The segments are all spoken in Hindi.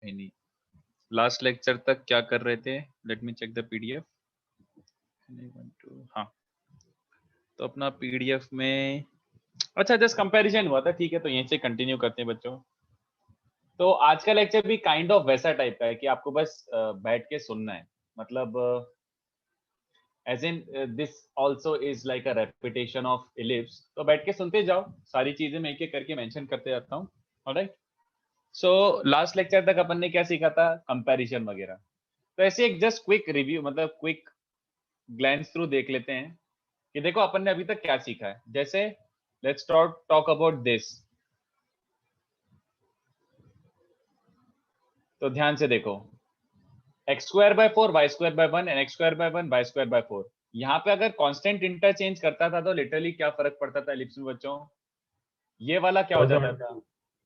नहीं, लास्ट लेक्चर तक क्या कर रहे थे? Let me check the PDF. हाँ, तो अपना पीडीएफ में अच्छा जस्ट कंपैरिजन हुआ था, ठीक है, तो यहीं से कंटिन्यू करते हैं बच्चों। तो आज का लेक्चर भी काइंड ऑफ वैसा टाइप का है कि आपको बस बैठ के सुनना है, मतलब as in this also is like a repetition of ellipse, तो बैठ के सुनते जाओ, सारी चीजें मैं एक एक करके मेंशन करते जाता हूँ। ऑलराइट, सो लास्ट लेक्चर तक अपन ने क्या सीखा था? कंपैरिजन वगैरह। तो ऐसे एक जस्ट क्विक रिव्यू, मतलब क्विक ग्लैंस थ्रू देख लेते हैं कि देखो अपन ने अभी तक क्या सीखा है। जैसे लेट्स टॉक अबाउट दिस, तो ध्यान से देखो, x square by 4 y square by 1 and x square by 1 y square by 4। यहाँ पे अगर कांस्टेंट इंटरचेंज करता था तो लिटरली क्या फर्क पड़ता था एलिप्स में बच्चों? ये वाला क्या हो जाता था,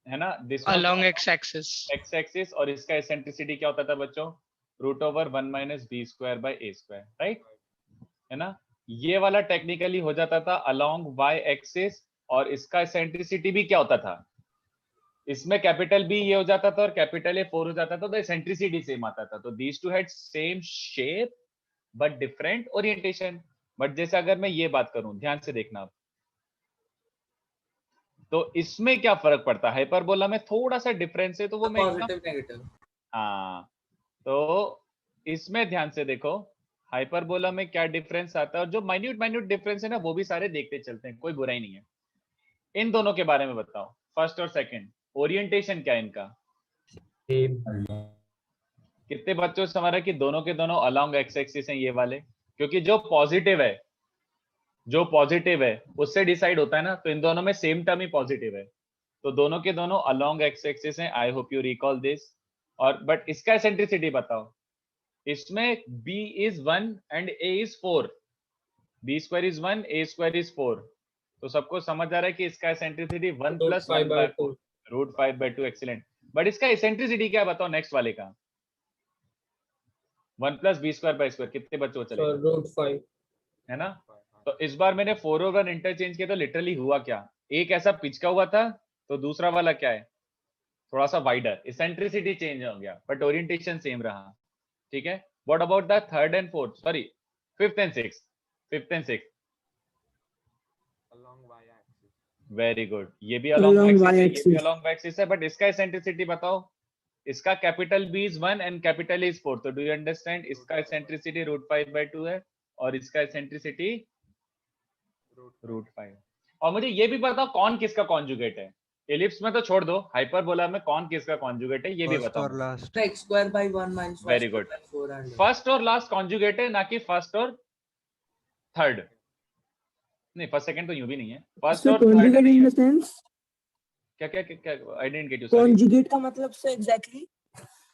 है ना, this one along x axis, x axis, और इसका एसेंट्रिसिटी क्या होता था बच्चों? Root over 1 minus B square by a square, right, है ना। ये वाला टेक्निकली हो जाता था अलोंग वाई एक्सिस, और इसका एसेंट्रिसिटी भी क्या होता था? इसमें कैपिटल बी ये हो जाता था और कैपिटल ए 4 हो जाता था, तो एसेंट्रिसिटी सेम आता था। तो these two had same shape but different orientation. But जैसे अगर मैं ये बात करूं, ध्यान से देखना आप, तो इसमें क्या फर्क पड़ता है? हाइपरबोला में थोड़ा सा डिफरेंस है, तो वो मैं पॉजिटिव नेगेटिव। हाँ, तो इसमें ध्यान से देखो हाइपरबोला में क्या डिफरेंस आता है, और जो माइन्यूट माइन्यूट डिफरेंस है ना वो भी सारे देखते चलते हैं, कोई बुराई नहीं है। इन दोनों के बारे में बताओ, फर्स्ट और सेकंड, ओरिएंटेशन क्या है इनका? कितने बच्चों से समझ रहे कि दोनों के दोनों अलोंग एक्स एक्सिस हैं ये वाले? क्योंकि जो पॉजिटिव है उससे डिसाइड होता है ना, तो इन दोनों में सेम टर्म ही पॉजिटिव है, तो दोनों के दोनों अलोंग एक्स एक्सिस हैं। आई होप यू रिकॉल दिस। और बट इसका एसेंट्रिसिटी बताओ, इसमें b is 1 and a is 4, b square is 1, a square is 4, तो सबको समझ आ रहा है कि इसका एसेंट्रिसिटी 1 plus 1 by 4 रूट 5 by 2। एक्सीलेंट। बट इसका एसेंट्रिसिटी क्या बताओ नेक्स्ट वाले का? 1 plus b square by square, कितने बच्चों चलेगा? रूट 5 है ना। तो इस बार मैंने 4 और 1 इंटरचेंज किया, तो लिटरली हुआ क्या? एक ऐसा पिचका हुआ था, तो दूसरा वाला क्या है, थोड़ा सा वाइडर, एसेंट्रिसिटी चेंज हो गया बट ओरिएंटेशन सेम रहा, ठीक है। What about the third and fourth, sorry fifth and six? Very good, ये भी अलोंग एक्सिस है, ये भी अलोंग एक्सिस है, बट इसका एसेंट्रिसिटी बताओ। इसका capital B is 1 and capital A is 4, तो डू यू अंडरस्टैंड, इसका एसेंट्रिसिटी रूट 5 by 2 है और इसका एसेंट्रिसिटी रूट 5। और मुझे ये भी बताओ कौन किसका कॉन्जुगेट है? एलिप्स में तो छोड़ दो, हाइपरबोला में कौन किसका कॉन्जुगेट है ये भी बताओ। x square by 1 minus y very square good, by 4 and first और लास्ट कॉन्जुगेट है, ना कि फर्स्ट और थर्ड। नहीं, फर्स्ट सेकंड तो यूं भी नहीं है, फर्स्ट और थर्ड इन द सेंस क्या क्या क्या, I didn't get you. Conjugate का मतलब से एग्जैक्टली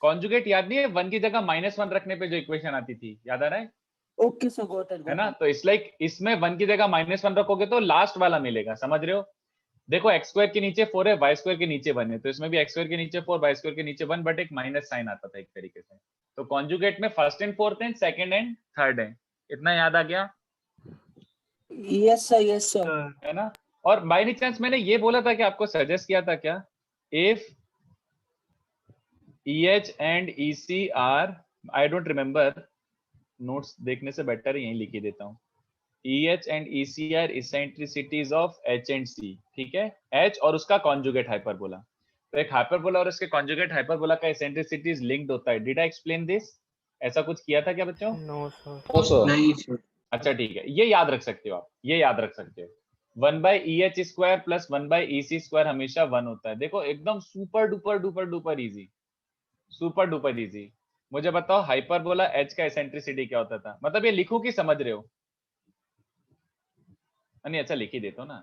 कॉन्जुगेट याद नहीं है? 1 की जगह -1 रखने पे जो इक्वेशन आती थी, याद आ रहा है? ओके सर, गॉट इट, है ना। तो इट्स लाइक इसमें 1 की जगह -1 रखोगे तो लास्ट वाला मिलेगा, समझ रहे हो? देखो एक्स स्क्वायर के नीचे 4 है, वाई स्क्वायर के नीचे 1 है, तो इसमें भी एक्स स्क्वायर के नीचे 4, वाई स्क्वायर के नीचे 1, बट एक माइनस साइन आता था एक तरीके से। तो कॉन्जुगेट में फर्स्ट एंड फोर्थ है, सेकंड एंड थर्ड है। इतना याद आ गया? यस सर, है ना। और बाय एनी चांस मैंने ये बोला था कि आपको सजेस्ट किया था क्या, if EH and EC are, I don't remember, notes देखने से बेटर यहीं लिख ही देता हूँ। EH and EC are eccentricities of H and C, ठीक है। H और उसका कॉन्जुगेट हाइपरबोला, तो एक हाइपरबोला और उसके कॉन्जुगेट हाइपरबोला का एसेंट्रिसिटीज लिंक्ड होता है। Did I explain this? ऐसा कुछ किया था क्या बच्चों? no sir, नहीं सर। अच्छा ठीक है, ये याद रख सकते हो आप, ये याद रख सकते हो। 1 by EH square plus 1 by EC square हमेशा 1 होता है। देखो एकदम super duper duper duper easy, super duper easy. मुझे बताओ हाइपरबोला H का एसेंट्रिसिटी क्या होता था? मतलब ये लिखूं कि समझ रहे हो? नहीं, अच्छा लिख ही देता हूं ना,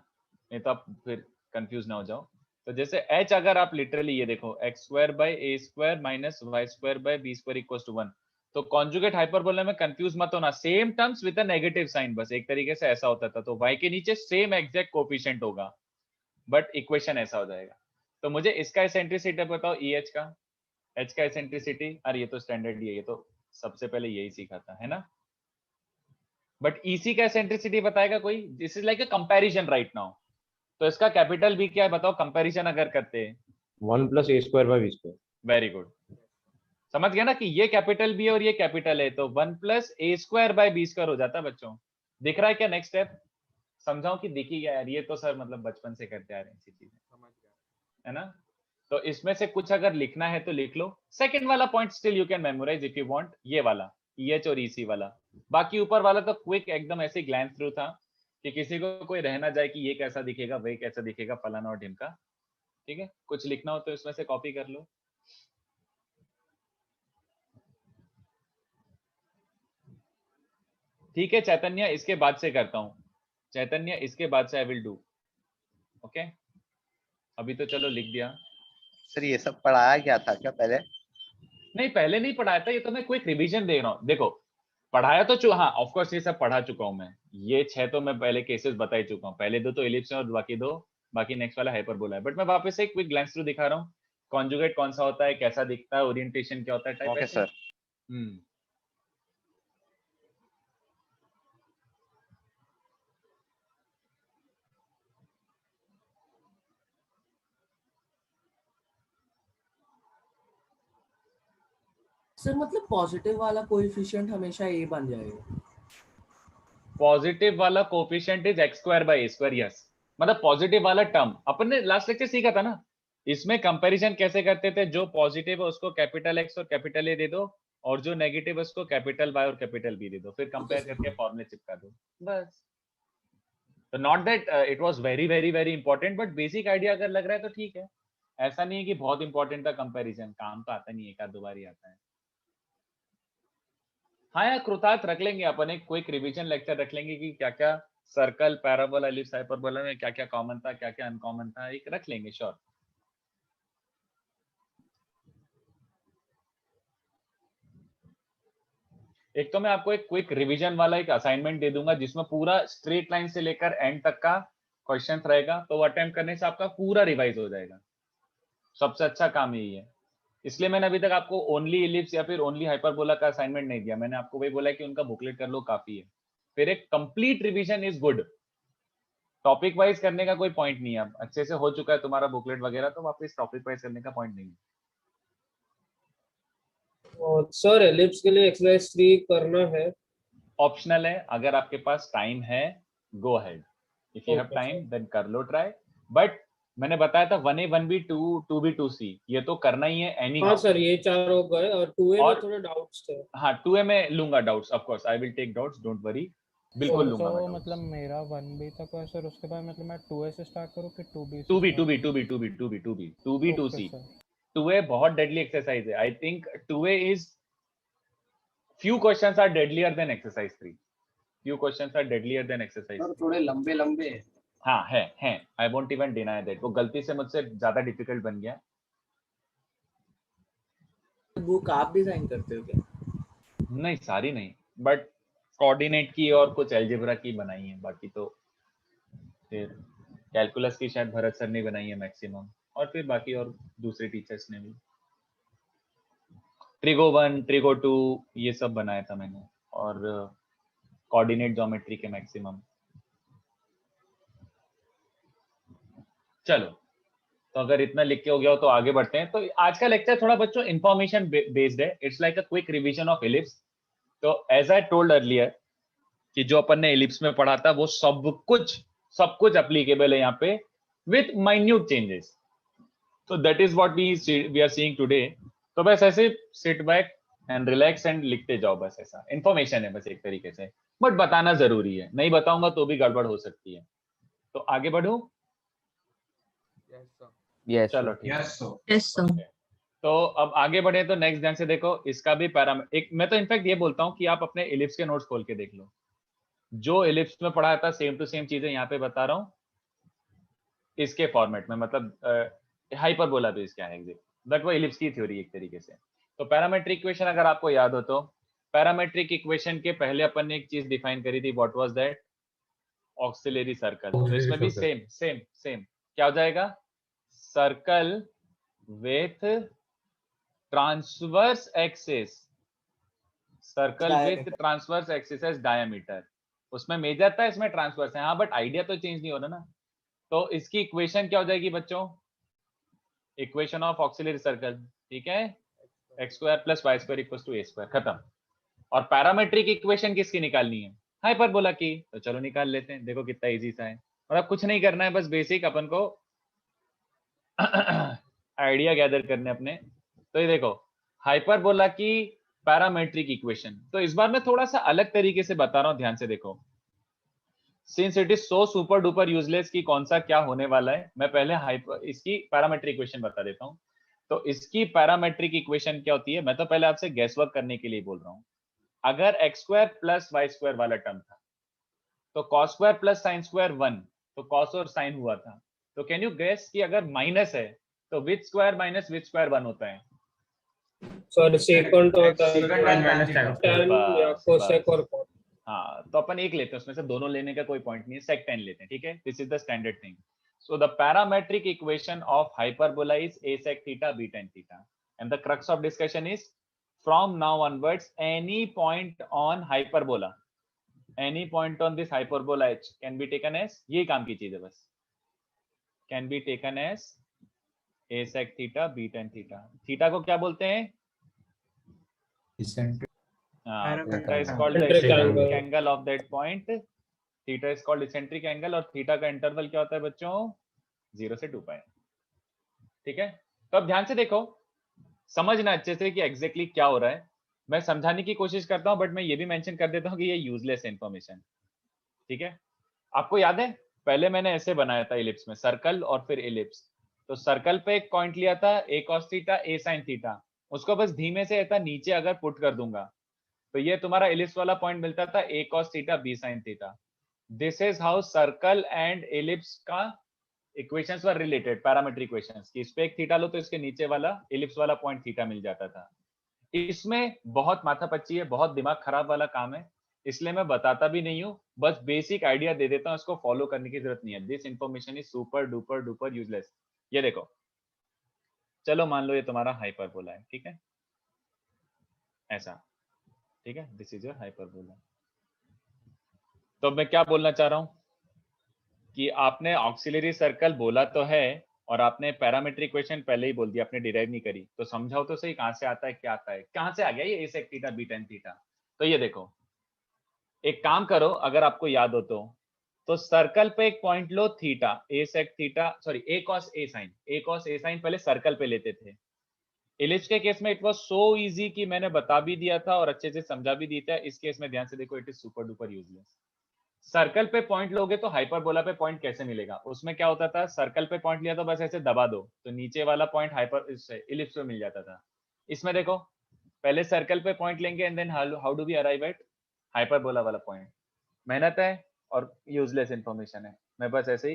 नहीं तो आप फिर कंफ्यूज ना हो जाओ। तो जैसे H अगर आप लिटरली ये देखो, x square by a square minus y square by b square equals to 1, तो कॉन्जुगेट हाइपरबोला में कंफ्यूज मत होना, same terms with a negative sign, बस एक तरीके से ऐसा होता था। तो y के नीचे सेम एग्जैक्ट कोफिशिएंट होगा, बट इक्वेशन ऐसा हो जाएगा। तो मुझे इसका एसेंट्रिसिटी बताओ, EH का, H का एसेंट्रिसिटी, अरे ये तो स्टैंडर्ड ही है, ये तो सबसे पहले यही सीखा था, है ना। बट EC का एसेंट्रिसिटी बताएगा कोई? This is like a comparison right now. तो इसका कैपिटल B क्या है बताओ, कंपैरिजन अगर करते हैं? 1 plus a square by b square। Very good. समझ गया ना कि ये कैपिटल बी है और ये कैपिटल है, तो 1 plus a square by b square हो जाता है बच्चों। दिख रहा है क्या नेक्स्ट स्टेप? समझाओ कि दिखी गया यार, ये तो सर मतलब बचपन से करते आ रहे हैं ऐसी चीजें, समझ गया। है ना? तो इसमें से कुछ अगर लिखना है तो लिख लो। सेकंड वाला point still you can memorise if you want, ये वाला EH और EC वाला। बाकी ऊपर वाला तो क्विक एकदम ऐसे ग्लैंस थ्रू था कि किसी को कोई रह ना जाए कि ये कैसा दिखेगा, वही कैसा दिखेगा, फलाना और ढिमका। ठीक है, कुछ लिखना हो तो इसमें से कॉपी कर लो। ठीक है चैतन्य, इसके बाद से करता हूँ। चैतन्य इसके बाद से आई विल डू। ओके, अभी तो चलो लिख दिया। सर ये सब पढ़ाया गया था क्या पहले? नहीं पहले नहीं पढ़ाया था, ये तो मैं क्विक रिवीजन दे रहा हूँ। देखो पढ़ाया तो हाँ ऑफ कोर्स ये सब पढ़ा चुका हूँ मैं, ये 6 तो मैं पहले केसेस बता ही चुका हूँ। पहले 2 तो एलिप्स हैं और बाकी नेक्स्ट वाला हाइपरबोला है। बट मैं वापस से एक क्विक ग्लैंस थ्रू दिखा रहा हूँ, कॉन्जुगेट कौन सा होता है, कैसा दिखता है, ओरिएंटेशन क्या होता है, टाइप ओके सर। सर मतलब पॉजिटिव वाला कोएफिशिएंट हमेशा ए बन जाएगा। पॉजिटिव वाला coefficient is x square by a square. Yes, मतलब पॉजिटिव वाला टर्म अपन ने लास्ट लेक्चर सीखा था ना, इसमें कंपैरिजन कैसे करते थे, जो पॉजिटिव है उसको कैपिटल X और कैपिटल A दे दो, और जो नेगेटिव है उसको कैपिटल Y और कैपिटल B दे दो, फिर कंपेयर करके फॉर्मूले चिपका दो बस। तो not that it was very very very important, but basic idea अगर लग रहा है तो ठीक है। ऐसा नहीं है कि बहुत इंपॉर्टेंट था कंपैरिजन, काम तो आता नहीं, एक आध दो बार ही आता है। हाँ यार कृतार्थ रख लेंगे अपन, एक क्विक रिवीजन लेक्चर रख लेंगे कि क्या क्या सर्कल, पैराबोला, एलिप्स, हाइपरबोला में क्या क्या कॉमन था, क्या क्या अनकॉमन था, एक रख लेंगे श्योर। एक तो मैं आपको एक क्विक रिवीजन वाला एक असाइनमेंट दे दूंगा जिसमें पूरा स्ट्रेट लाइन से लेकर एंड तक का क्वेश्चन रहेगा, तो वो अटेम्प्ट करने से आपका पूरा रिवाइज हो जाएगा। सबसे अच्छा काम यही है, इसलिए मैंने अभी तक आपको ओनली एलिप्स या फिर ओनली हाइपरबोला का असाइनमेंट नहीं दिया। मैंने आपको वही बोला कि उनका बुकलेट कर लो, काफी है। फिर एक complete revision is good, topic wise करने का कोई पॉइंट नहीं है। अब अच्छे से हो चुका है तुम्हारा बुकलेट वगैरह, तो वापस टॉपिक वाइज करने का पॉइंट नहीं है। और सर एलिप्स के लिए एक्सरसाइज 3 करना है, ऑप्शनल है, अगर आपके पास टाइम है go ahead, if you have Okay, time then कर लो ट्राई। बट मैंने बताया था 1A 1B 2B 2C ये तो करना ही है एनी। हाँ सर ये 4 हो गए, और 2A में और थोड़े डाउट्स थे। हाँ 2A में लूंगा doubts, of course I will take doubts, don't worry, बिल्कुल लूंगा मैं तो डाउट्स। मतलब मेरा 1B तक है सर, उसके बाद मतलब मैं 2A से स्टार्ट करूँ कि 2B से 2B start 2B करूं? 2B 2B 2B 2B 2B 2C। Okay sir. 2A बहुत डेडली एक्सरसाइज है, I think 2A is few questions are deadlier than exercise 3, few questions are deadlier than exercise 3। थोड़े लंबे लंबे हाँ है, I won't even deny that, वो गलती से मुझसे ज्यादा डिफिकल्ट बन गया। बुक आप डिजाइन करते हो क्या? नहीं सारी नहीं, बट कोऑर्डिनेट की और कुछ अलजेब्रा की बनाई है, बाकी तो फिर कैलकुलस की शायद भरत सर ने बनाई है मैक्सिमम, और फिर बाकी और दूसरे टीचर्स ने भी ट्रिगो 1 ट्रिगो 2 ये सब बनाया था मैंने, और कोऑर्डिनेट ज्योमेट्री के मैक्सिमम। चलो तो अगर इतना लिख के हो गया हो तो आगे बढ़ते हैं। तो आज का लेक्चर थोड़ा बच्चों इंफॉर्मेशन बेस्ड है, it's like a quick revision of ellipse. तो एज आई टोल्ड अर्लियर कि जो अपन ने एलिप्स में पढ़ा था वो सब कुछ एप्लीकेबल है यहाँ पे विथ माइन्यूट चेंजेस। तो that is what we are seeing today. तो बस ऐसे sit back and relax and लिखते जाओ, बस ऐसा इंफॉर्मेशन है बस एक तरीके से, बट बताना जरूरी है, नहीं बताऊंगा तो भी गड़बड़ हो सकती है। तो आगे बढ़ूं? यस चलो सर। ठीक है। Yes sir. Okay. तो अब आगे बढ़े तो नेक्स्ट ध्यान से देखो, इसका भी एक मैं तो इनफैक्ट ये बोलता हूँ कि आप अपने एलिप्स के नोट्स खोल के देख लो, जो एलिप्स में पढ़ाया था सेम टू सेम चीजें यहाँ पे बता रहा हूँ इसके फॉर्मेट में, मतलब हाइपरबोला भी इसका है एग्जैक्ट, बट वो एलिप्स की थ्योरी एक तरीके से। तो पैरामेट्रिक इक्वेशन अगर आपको याद हो तो पैरामेट्रिक इक्वेशन के पहले अपन ने एक चीज डिफाइन करी थी, what was that? Auxiliary circle. तो इसमें भी सेम क्या हो जाएगा? Circle with transverse axis, circle with transverse axis as diameter. उसमें मेजर था, इसमें ट्रांसवर्स है। हाँ बट आइडिया तो चेंज नहीं हो रहा ना। तो इसकी इक्वेशन क्या हो जाएगी बच्चों? इक्वेशन ऑफ ऑक्सिलरी सर्कल, ठीक है, x square plus y square equal to a square, खत्म। और पैरामेट्रिक इक्वेशन किसकी निकालनी है? हाइपरबोला की। तो चलो निकाल लेते हैं, देखो कितना इजी सा है। मतलब कुछ नहीं करना है, बस बेसिक अपन को आइडिया गैदर करने अपने। तो ये देखो हाइपरबोला की पैरामेट्रिक इक्वेशन, तो इस बार मैं थोड़ा सा अलग तरीके से बता रहा हूं, ध्यान से देखो। Since it is so super duper useless कि कौन सा क्या होने वाला है, मैं पहले इसकी पैरामेट्रिक इक्वेशन बता देता हूं। तो इसकी पैरामेट्रिक इक्वेशन क्या होती है, मैं तो पहले आपसे गैस वर्क करने के लिए बोल रहा हूं। अगर x square plus y square वाला टर्म था, तो cos square plus sine square 1, तो कॉस और साइन हुआ था। तो कैन यू गेस कि अगर माइनस है तो which square minus which square 1 होता है? सॉरी सेकंड होता है Secant and minus tan. tan या कोसेक और cot। हाँ, तो अपन एक लेते हैं, उसमें से दोनों लेने का कोई पॉइंट नहीं है, सेक टेन लेते हैं, ठीक है। This is the standard thing. So the parametric equation of hyperbola is a sec theta b tan theta, and the crux of discussion is from now onwards any point on hyperbola, any point on this hyperbola h can be taken as, ये काम की चीज है बस, can be taken as a sec theta b tan theta। Theta को क्या बोलते हैं? Eccentric. Theta is called the Eccentric eccentric angle. angle of that point. Theta is called eccentric angle, और थीटा का इंटरवल क्या होता है बच्चों? 0 से 2 पाई। ठीक है, तो अब ध्यान से देखो, समझना अच्छे से कि एग्जैक्टली क्या हो रहा है। मैं समझाने की कोशिश करता हूं, बट मैं ये भी मेंशन कर देता हूं कि ये यूजलेस इंफॉर्मेशन। ठीक है, आपको याद है पहले मैंने ऐसे बनाया था इलिप्स में, सर्कल और फिर इलिप्स। तो सर्कल पे एक पॉइंट लिया था a cos theta a sin theta, उसको बस धीमे से ऐसा नीचे अगर पुट कर दूंगा तो ये तुम्हारा इलिप्स वाला पॉइंट मिलता था a cos theta b sin theta. This is how circle and ellipse का equations were related, parametric equations, कि इस पे एक थीटा लो तो इसके नीचे वाला इलिप्स वाला पॉइंट थीटा मिल जाता था। इसमें बहुत माथापच्ची है, बहुत दिमाग खराब वाला काम है, इसलिए मैं बताता भी नहीं हूं, बस बेसिक आइडिया दे देता हूं, इसको फॉलो करने की जरूरत नहीं है। This information is super duper duper useless. ये देखो, चलो मान लो ये तुम्हारा हाइपरबोला है, ठीक है, ऐसा, ठीक है, दिस इज योर हाइपरबोला। तो मैं क्या बोलना चाह रहा हूं कि आपने ऑक्सिलरी सर्कल बोला तो है, और आपने पैरामेट्रिक इक्वेशन पहले ही बोल दिया, आपने डिराइव नहीं करी, तो समझाओ तो सही कहां से आता है, क्या आता है, कहां से आ गया ये a sec theta b tan theta. तो ये देखो, एक काम करो, अगर आपको याद हो तो सर्कल पे एक point low theta, a sec theta, sorry a cos a sin, a cos a sin पहले सर्कल पे लेते थे। इलिप्स के केस में इट वाज सो इजी कि मैंने बता भी दिया था और अच्छे से समझा भी दिया था। इस केस में ध्यान से देखो, it is super duper useless. Circle पे पॉइंट लोगे तो हाइपरबोला पे पॉइंट कैसे मिलेगा? उसमें क्या होता था, सर्कल पे पॉइंट लिया तो बस ऐसे दबा दो तो नीचे वाला पॉइंट हाइपर इलिप्स पे मिल जाता था। इसमें देखो, पहले सर्कल पे पॉइंट लेंगे and then how do we arrive at hyperbola वाला पॉइंट। मेहनत है और यूजलेस इंफॉर्मेशन है, मैं बस ऐसे ही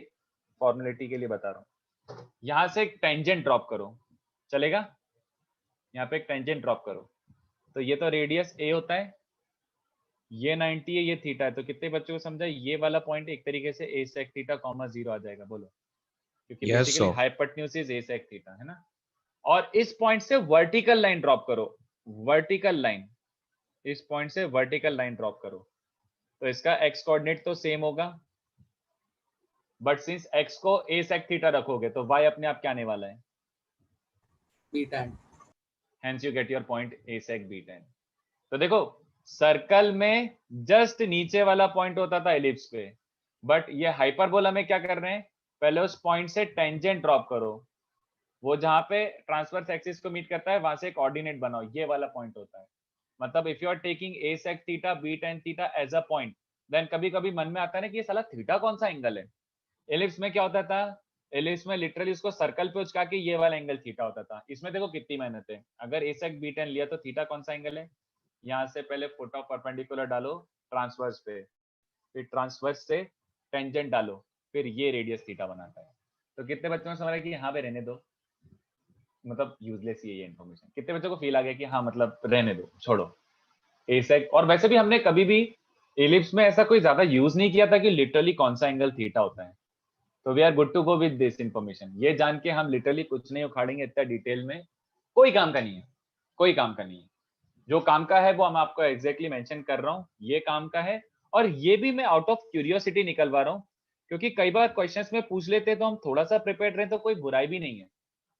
फॉर्मेलिटी के लिए बता रहा हूँ। यहाँ से एक टेंजेंट ड्रॉप करो, चलेगा? यहाँ पे एक टेंजेंट ड्रॉप करो, तो ये तो रेडियस a होता है, ये 90 है, ये थीटा है, तो कितने बच्चों को समझा? ये वाला पॉइंट एक तरीके से a sec थीटा, 0 आ जाएगा, बोलो, क्योंकि basically hypotenuse is a sec theta, है ना। और इस पॉइंट से वर्टिकल लाइन ड्रॉप करो, वर्टिकल लाइन, इस पॉइंट से वर्टिकल लाइन ड्रॉप करो, तो इसका x कोऑर्डिनेट तो सेम होगा, बट सिंस x को a sec थीटा रखोगे तो y अपने आप क्या आने वाला है? b tan। Hence you get your point a sec b tan। तो देखो, सर्कल में जस्ट नीचे वाला पॉइंट होता था इलिप्स पे, बट ये हाइपरबोला में क्या कर रहे हैं, पहले उस पॉइंट से टेंजेंट ड्रॉप करो, वो जहां पे ट्रांसवर्स एक्सिस को मीट करता है वहां से एक ऑर्डिनेट बनाओ, ये वाला पॉइंट होता है। मतलब if you are taking a sec theta b tan theta as a point, then कभी कभी मन में आता है ना कि ये साला थीटा कौन सा एंगल है। इलिप्स में क्या होता था, इलिप्स में लिटरली उसको सर्कल पे उचका के ये वाला एंगल थीटा होता था। इसमें देखो कितनी मेहनत है, अगर a sec b tan लिया तो थीटा कौन सा एंगल है, यहाँ से पहले फुट ऑफ परपेंडिकुलर डालो ट्रांसवर्स पे, फिर ट्रांसवर्स से टेंजेंट डालो, फिर ये रेडियस थीटा बनाता है। तो कितने बच्चों को समझ रहा है कि यहाँ पे रहने दो, मतलब यूजलेस ही है ये इन्फॉर्मेशन। कितने बच्चों को फील आ गया कि हाँ मतलब रहने दो, छोड़ो a sec। और वैसे भी हमने कभी भी इलिप्स में ऐसा कोई ज्यादा यूज नहीं किया था कि लिटरली कौन सा एंगल थीटा होता है। तो we are good to go with this information. ये जान के हम लिटरली कुछ नहीं उखाड़ेंगे इतना डिटेल में, कोई काम का नहीं है, कोई काम का नहीं है। जो काम का है वो हम आपको एग्जैक्टली मेंशन कर रहा हूँ, ये काम का है। और ये भी मैं आउट ऑफ क्यूरियोसिटी निकलवा रहा हूँ, क्योंकि कई बार क्वेश्चंस में पूछ लेते तो हम थोड़ा सा प्रिपेयर्ड रहे तो कोई बुराई भी नहीं है।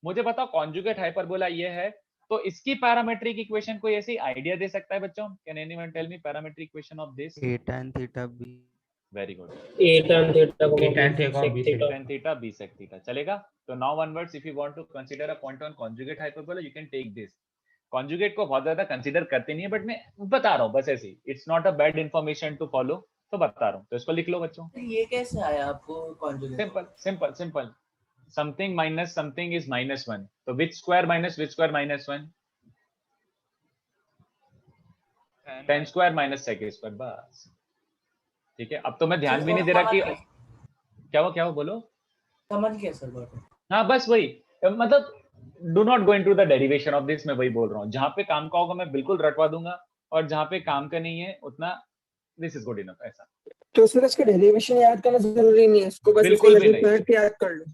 मुझे बताओ कॉन्जुगेट हाइपरबोला ये है, तो इसकी पैरामेट्रिक इक्वेशन कोई ऐसी आइडिया दे सकता है बच्चों? Can anyone tell me parametric equation of this? A tan theta b. Very good, A tan theta A tan b theta sec b theta. tan theta b sec theta चलेगा. तो now onwards if you want to consider a point on conjugate hyperbola you can take this. conjugate को बहुत ज्यादा कंसीडर करते नहीं है, बट मैं बता रहा हूँ बस ऐसे ही, it's not a bad information to follow, तो बता रहा हूँ. तो इसको लिख लो बच्चों. ये कैसे आया आपको conjugate? Simple simple simple, something minus something is -1, तो which square minus which square -1? tan square minus sec square, बस. ठीक है, अब तो मैं ध्यान भी नहीं दे रहा कि क्या वो बोलो. समझ गया सर बात. हाँ बस वही, मतलब do not go into the derivation of this. मैं वही बोल रहा हूँ, जहां पे काम का होगा मैं बिल्कुल रटवा दूंगा, और जहां पे काम का नहीं है उतना दिस इज गुड इनफ. ऐसा तो सर इसका डेरिवेशन याद करना जरूरी नहीं है, इसको बस बिल्कुल भी नहीं. इसको याद कर लो.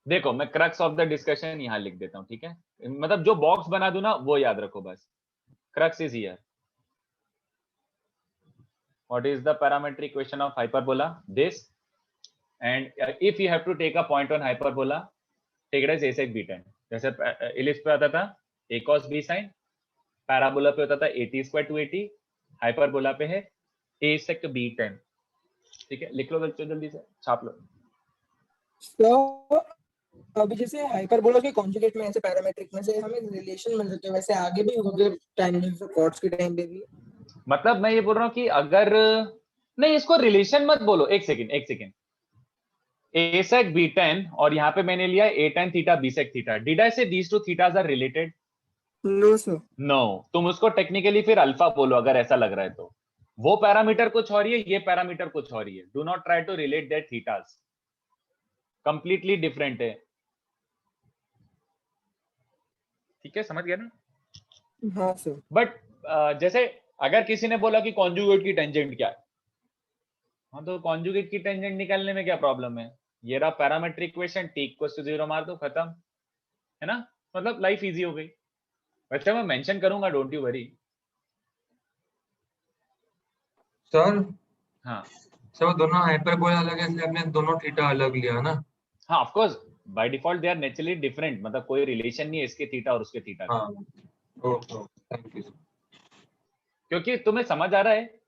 देखो मैं क्रक्स ऑफ द डिस्कशन यहाँ लिख देता हूँ, ठीक है? मतलब जो बॉक्स बना दूं ना वो याद रखो बस. Crux is here. What is the parametric equation of hyperbola? This. And if you have to take a point on hyperbola, take it as a sec b tan. जैसे इलिप्स पे आता था a cos b sin, parabola पे होता था at square 280, हाइपरबोला पे है a sec b tan. ठीक है, लिख लो बच्चों, जल्दी से छाप लो. तो अभी जैसे हाइपरबोला के कॉन्जुगेट में ऐसे पैरामेट्रिक में से हमें रिलेशन मिल जाते हैं, वैसे आगे भी होंगे टेंजेंट्स और कॉर्ड्स के टाइम पे भी. मतलब मैं ये बोल रहा हूँ कि अगर नहीं, इसको रिलेशन मत बोलो. एक second. a sec b tan और यहाँ पे मैंने लिया a tan theta b sec theta. Did I say these two thetas are related? No sir. No. तुम उसको टेक्निकली फिर अल्फा बोलो अगर ऐसा लग रहा है तो. वो पैरामीटर कुछ और ही है, ये पैरामीटर कुछ और ही है. Do not try to relate that thetas, completely different है. ठीक है, समझ गया ना? हाँ सर. बट जैसे अगर किसी ने बोला कि कॉन्जुगेट की टेंजेंट क्या है, हाँ तो कॉन्जुगेट की टेंजेंट निकालने में क्या प्रॉब्लम है? ये रहा पैरामेट्रिक इक्वेशन, t = 0 मार दो, खत्म है ना. मतलब लाइफ इजी हो गई. वैसे मैं मेंशन करूंगा, डोंट यू वरी. सर हाँ सर दोनों हाइपरबोला अलग है, इसलिए आपने दोनों थीटा अलग लिया ना? हाँ, of course by default they are naturally different. मतलब कोई रिलेशन नहीं है इसके थीटा और उसके थीटा का. हाँ ओके, थैंक यू. क्योंकि तुम्हें समझ आ रहा है,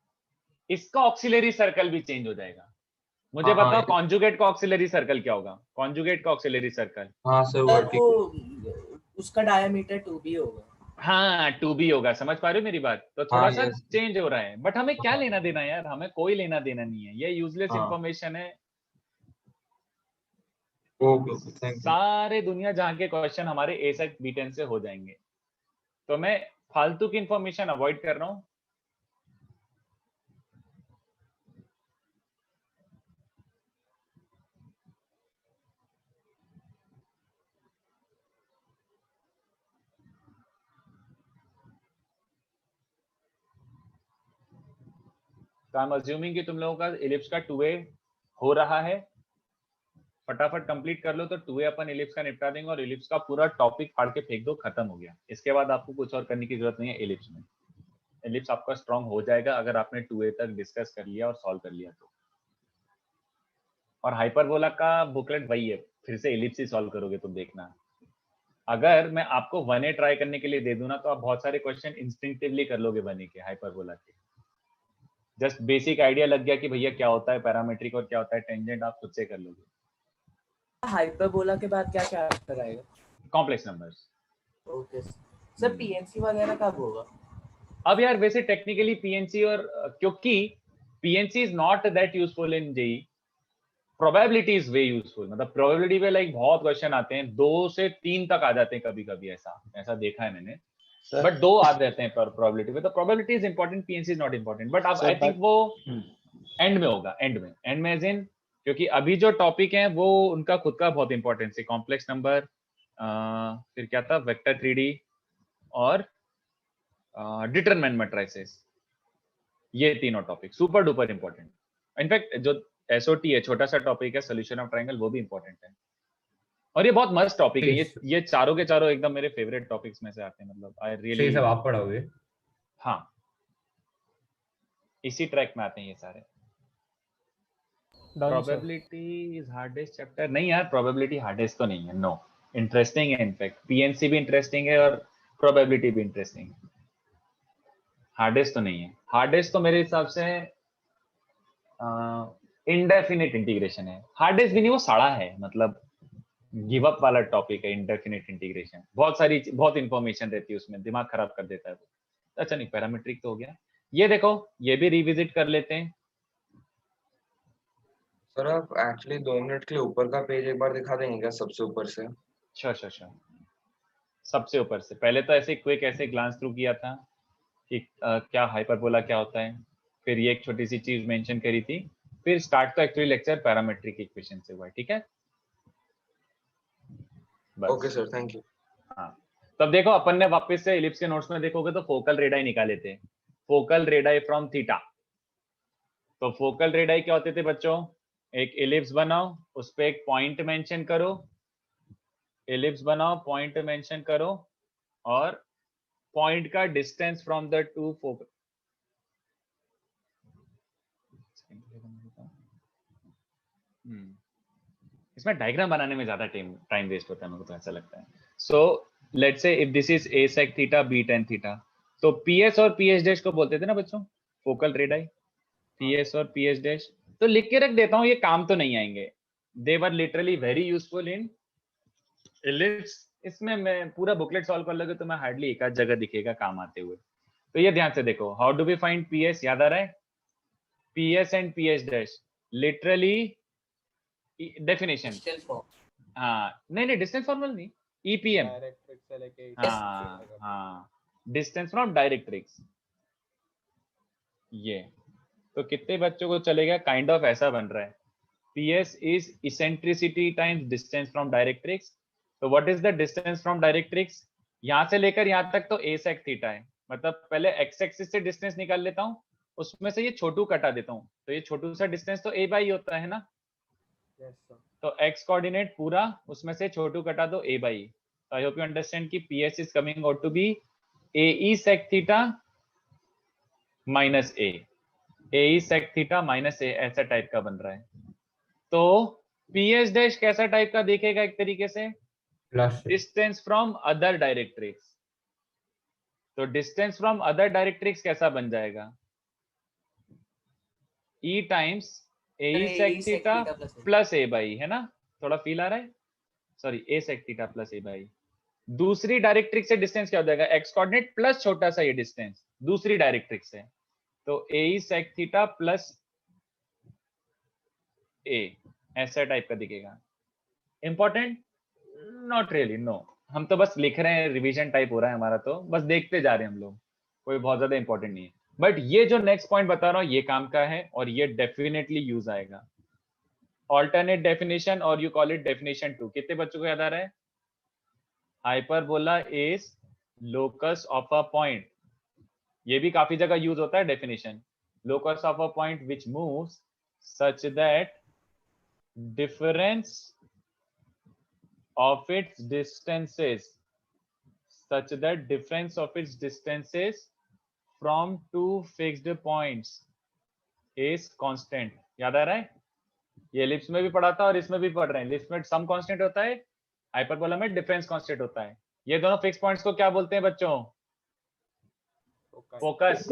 इसका ऑक्सिलरी सर्कल भी चेंज हो जाएगा. मुझे हाँ, बताओ कॉन्जुगेट का ऑक्सिलरी सर्कल क्या होगा? कॉन्जुगेट का ऑक्सिलरी सर्कल, हाँ सर सर वर्टिकल. वो उसका डायमीटर 2b होगा. हाँ 2b होगा. समझ पा रहे हो मेरी बात? तो थोड़ा हाँ, सा yes. चेंज हो रहा है, बट हमें क्या हाँ. लेना देना यार? हमें कोई लेना देना नहीं है, ये यूजलेस हाँ. इंफॉर्मेशन है. Okay okay, thank you. सारे दुनिया जहां के क्वेश्चन हमारे a sec b tan से हो जाएंगे, तो मैं फालतू की इंफॉर्मेशन अवॉइड कर रहा हूँ. तो आई एम अज्यूमिंग कि तुम लोगों का इलिप्स का 2a हो रहा है. फटाफट कंप्लीट कर लो, तो 2a अपन इलिप्स का निपटा देंगे और इलिप्स का पूरा टॉपिक फाड़ के फेंक दो, खत्म हो गया. इसके बाद आपको कुछ और करने की जरूरत नहीं है इलिप्स में. इलिप्स आपका स्ट्रांग हो जाएगा अगर आपने 2a तक डिस्कस कर लिया और सॉल्व कर लिया तो. और हाइपरबोला का बुकलेट वही है, फिर से इलिप्स ही सॉल्व करोगे तुम, देखना. अगर मैं आपको 1a ट्राई करने के लिए दे दूं ना, तो आप बहुत सारे क्वेश्चन इंस्टिंक्टिवली कर लोगे 1a के हाइपरबोला के. जस्ट बेसिक आइडिया लग गया कि भैया क्या होता है पैरामेट्रिक और क्या होता है टेंजेंट, आप खुद से कर लोगे. हाइपरबोला के बाद क्या क्या आफ्टर आएगा? Complex numbers. Okay sir. PNC वगैरह कब होगा? अब यार वैसे टेक्निकली पीएनसी और क्योंकि PNC is not that useful in JEE, probability is way useful. मतलब प्रोबेबिलिटी पे लाइक बहुत क्वेश्चन आते हैं, 2 से 3 तक आ जाते हैं कभी कभी, ऐसा देखा है मैंने. बट 2 आ जाते हैं पर प्रोबेबिलिटी पे. तो probability is important, PNC is not important. But अब आई थिंक वो एंड में होगा. एंड में एज इन, क्योंकि अभी जो टॉपिक है वो उनका खुद का बहुत इंपॉर्टेंस है. कॉम्प्लेक्स नंबर, फिर क्या था, वेक्टर 3D और डिटरमिनेंट मैट्रिसेस. ये तीनों topic super duper important. In fact जो एसओटी है, छोटा सा टॉपिक है, सॉल्यूशन ऑफ ट्रायंगल, वो भी इंपॉर्टेंट है. और ये बहुत मस्त टॉपिक है. ये चारों के चारों एकदम मेरे फेवरेट टॉपिक्स में से आते हैं. मतलब आई रियली, ये सब आप पढ़ाओगे? हाँ, इसी ट्रैक में आते हैं ये सारे. प्रोबेबिलिटी इज हार्डेस्ट चैप्टर नहीं यार, प्रोबेबिलिटी हार्डेस्ट तो नहीं है. नो, इंटरेस्टिंग है. इनफैक्ट पीएनसी भी इंटरेस्टिंग है और प्रोबेबिलिटी भी इंटरेस्टिंग। हार्डेस्ट तो नहीं है, हार्डेस्ट तो मेरे हिसाब से इनडेफिनिट इंटीग्रेशन है। हार्डेस्ट भी नहीं, वो सड़ा है, मतलब गिव अप वाला टॉपिक है इंडेफिनिट इंटीग्रेशन। बहुत इंफॉर्मेशन रहती है उसमें, दिमाग खराब कर देता है वो। अच्छा नहीं, पैरामीट्रिक तो हो गया। ये देखो, ये भी रिविजिट कर लेते हैं। सर आप एक्चुअली 2 मिनट के लिए ऊपर का पेज एक बार दिखा देंगे क्या, सबसे ऊपर से? अच्छा, सबसे ऊपर से। पहले तो ऐसे क्विक ऐसे ग्लांस थ्रू किया था कि क्या हाइपरबोला क्या होता है, फिर ये एक छोटी सी चीज मेंशन करी थी, फिर स्टार्ट तो एक्चुअली लेक्चर पैरामेट्रिक इक्वेशन से हुआ है। ठीक है, बस। Okay sir, thank you. हाँ, तब देखो अपन ने वापस से इलिप्स के नोट्स में देखोगे तो फोकल रेडाई निकाले थे, फोकल रेडाई फ्रॉम थीटा। तो फोकल रेडाई क्या होते थे बच्चों? एक इलिप्स बनाओ, उस पे एक पॉइंट मेंशन करो, इलिप्स बनाओ, पॉइंट मेंशन करो, और पॉइंट का distance from the two focal. इसमें डायग्राम बनाने में ज्यादा टाइम वेस्ट होता है, मेरे को तो ऐसा लगता है। So let's say if this is a sec theta b tan theta, तो ps और ps डैश को बोलते थे ना बच्चों, फोकल रेडाई, ps और ps डैश। तो लिख के रख देता हूँ, ये काम तो नहीं आएंगे। They were literally very useful in ellipse. इसमें मैं पूरा बुकलेट सॉल्व कर लगे तो मैं हार्डली एक आध जगह दिखेगा काम आते हुए। तो ये ध्यान से देखो, how do we find ps, याद आ रहा है? ps एंड ps dash literally definition. Distance form. हाँ नहीं, डिस्टेंस फॉर्मल नहीं, ईपीएम। डायरेक्ट्रिक्स से लेके हाँ, डिस्टेंस फ्रॉम डायरेक्ट्रिक्स। ये तो कितने बच्चों को चलेगा, काइंड ऑफ ऐसा बन रहा है, PS is eccentricity times distance from directrix. तो what is the distance from directrix? यहाँ से लेकर यहाँ तक तो a sec थीटा है, मतलब पहले x एक्सिस से डिस्टेंस निकाल लेता हूँ, उसमें से ये छोटू कटा देता हूँ, तो ये छोटू सा डिस्टेंस तो a बाई होता है ना। तो x कोऑर्डिनेट पूरा, उसमें से छोटू कटा दो a बाई। तो आई होप यू अंडरस्टैंड कि PS is coming out to be ae sec theta minus a, ae sec theta minus a, ऐसा टाइप का बन रहा है। तो PS डैश कैसा टाइप का दिखेगा? एक तरीके से डिस्टेंस फ्रॉम अदर डायरेक्ट्रिक्स। तो डिस्टेंस फ्रॉम अदर डायरेक्ट्रिक्स कैसा बन जाएगा? E times ae sec theta plus a by, है ना? थोड़ा फील आ रहा है? Sorry, a sec theta plus a by. दूसरी डायरेक्ट्रिक्स से डिस्टेंस क्या हो जाएगा? x कोऑर्डिनेट प्लस छोटा सा ये डिस्टेंस दूसरी डायरेक्ट्रिक्स से, तो ae sec theta plus a, ऐसा टाइप का दिखेगा। इंपॉर्टेंट? Not really, no. हम तो बस लिख रहे हैं, रिवीजन टाइप हो रहा है हमारा, तो बस देखते जा रहे हैं हम लोग, कोई बहुत ज्यादा इंपॉर्टेंट नहीं है। बट ये जो नेक्स्ट पॉइंट बता रहा हूँ ये काम का है, और ये डेफिनेटली यूज आएगा। ऑल्टरनेट डेफिनेशन, और यू कॉल इट डेफिनेशन 2। कितने बच्चों को याद आ रहा है? Hyperbola is locus of a point. ये भी काफी जगह यूज होता है definition. Locus of a point which moves such that difference of its distances from two fixed points is constant। याद आ रहा है? ये एलिप्स में भी पढ़ा था और इसमें भी पढ़ रहे हैं। एलिप्स में सम कांस्टेंट होता है, हाइपरबोला में डिफरेंस कांस्टेंट होता है। ये दोनों फिक्स पॉइंट्स को क्या बोलते हैं बच्चों? फोकस,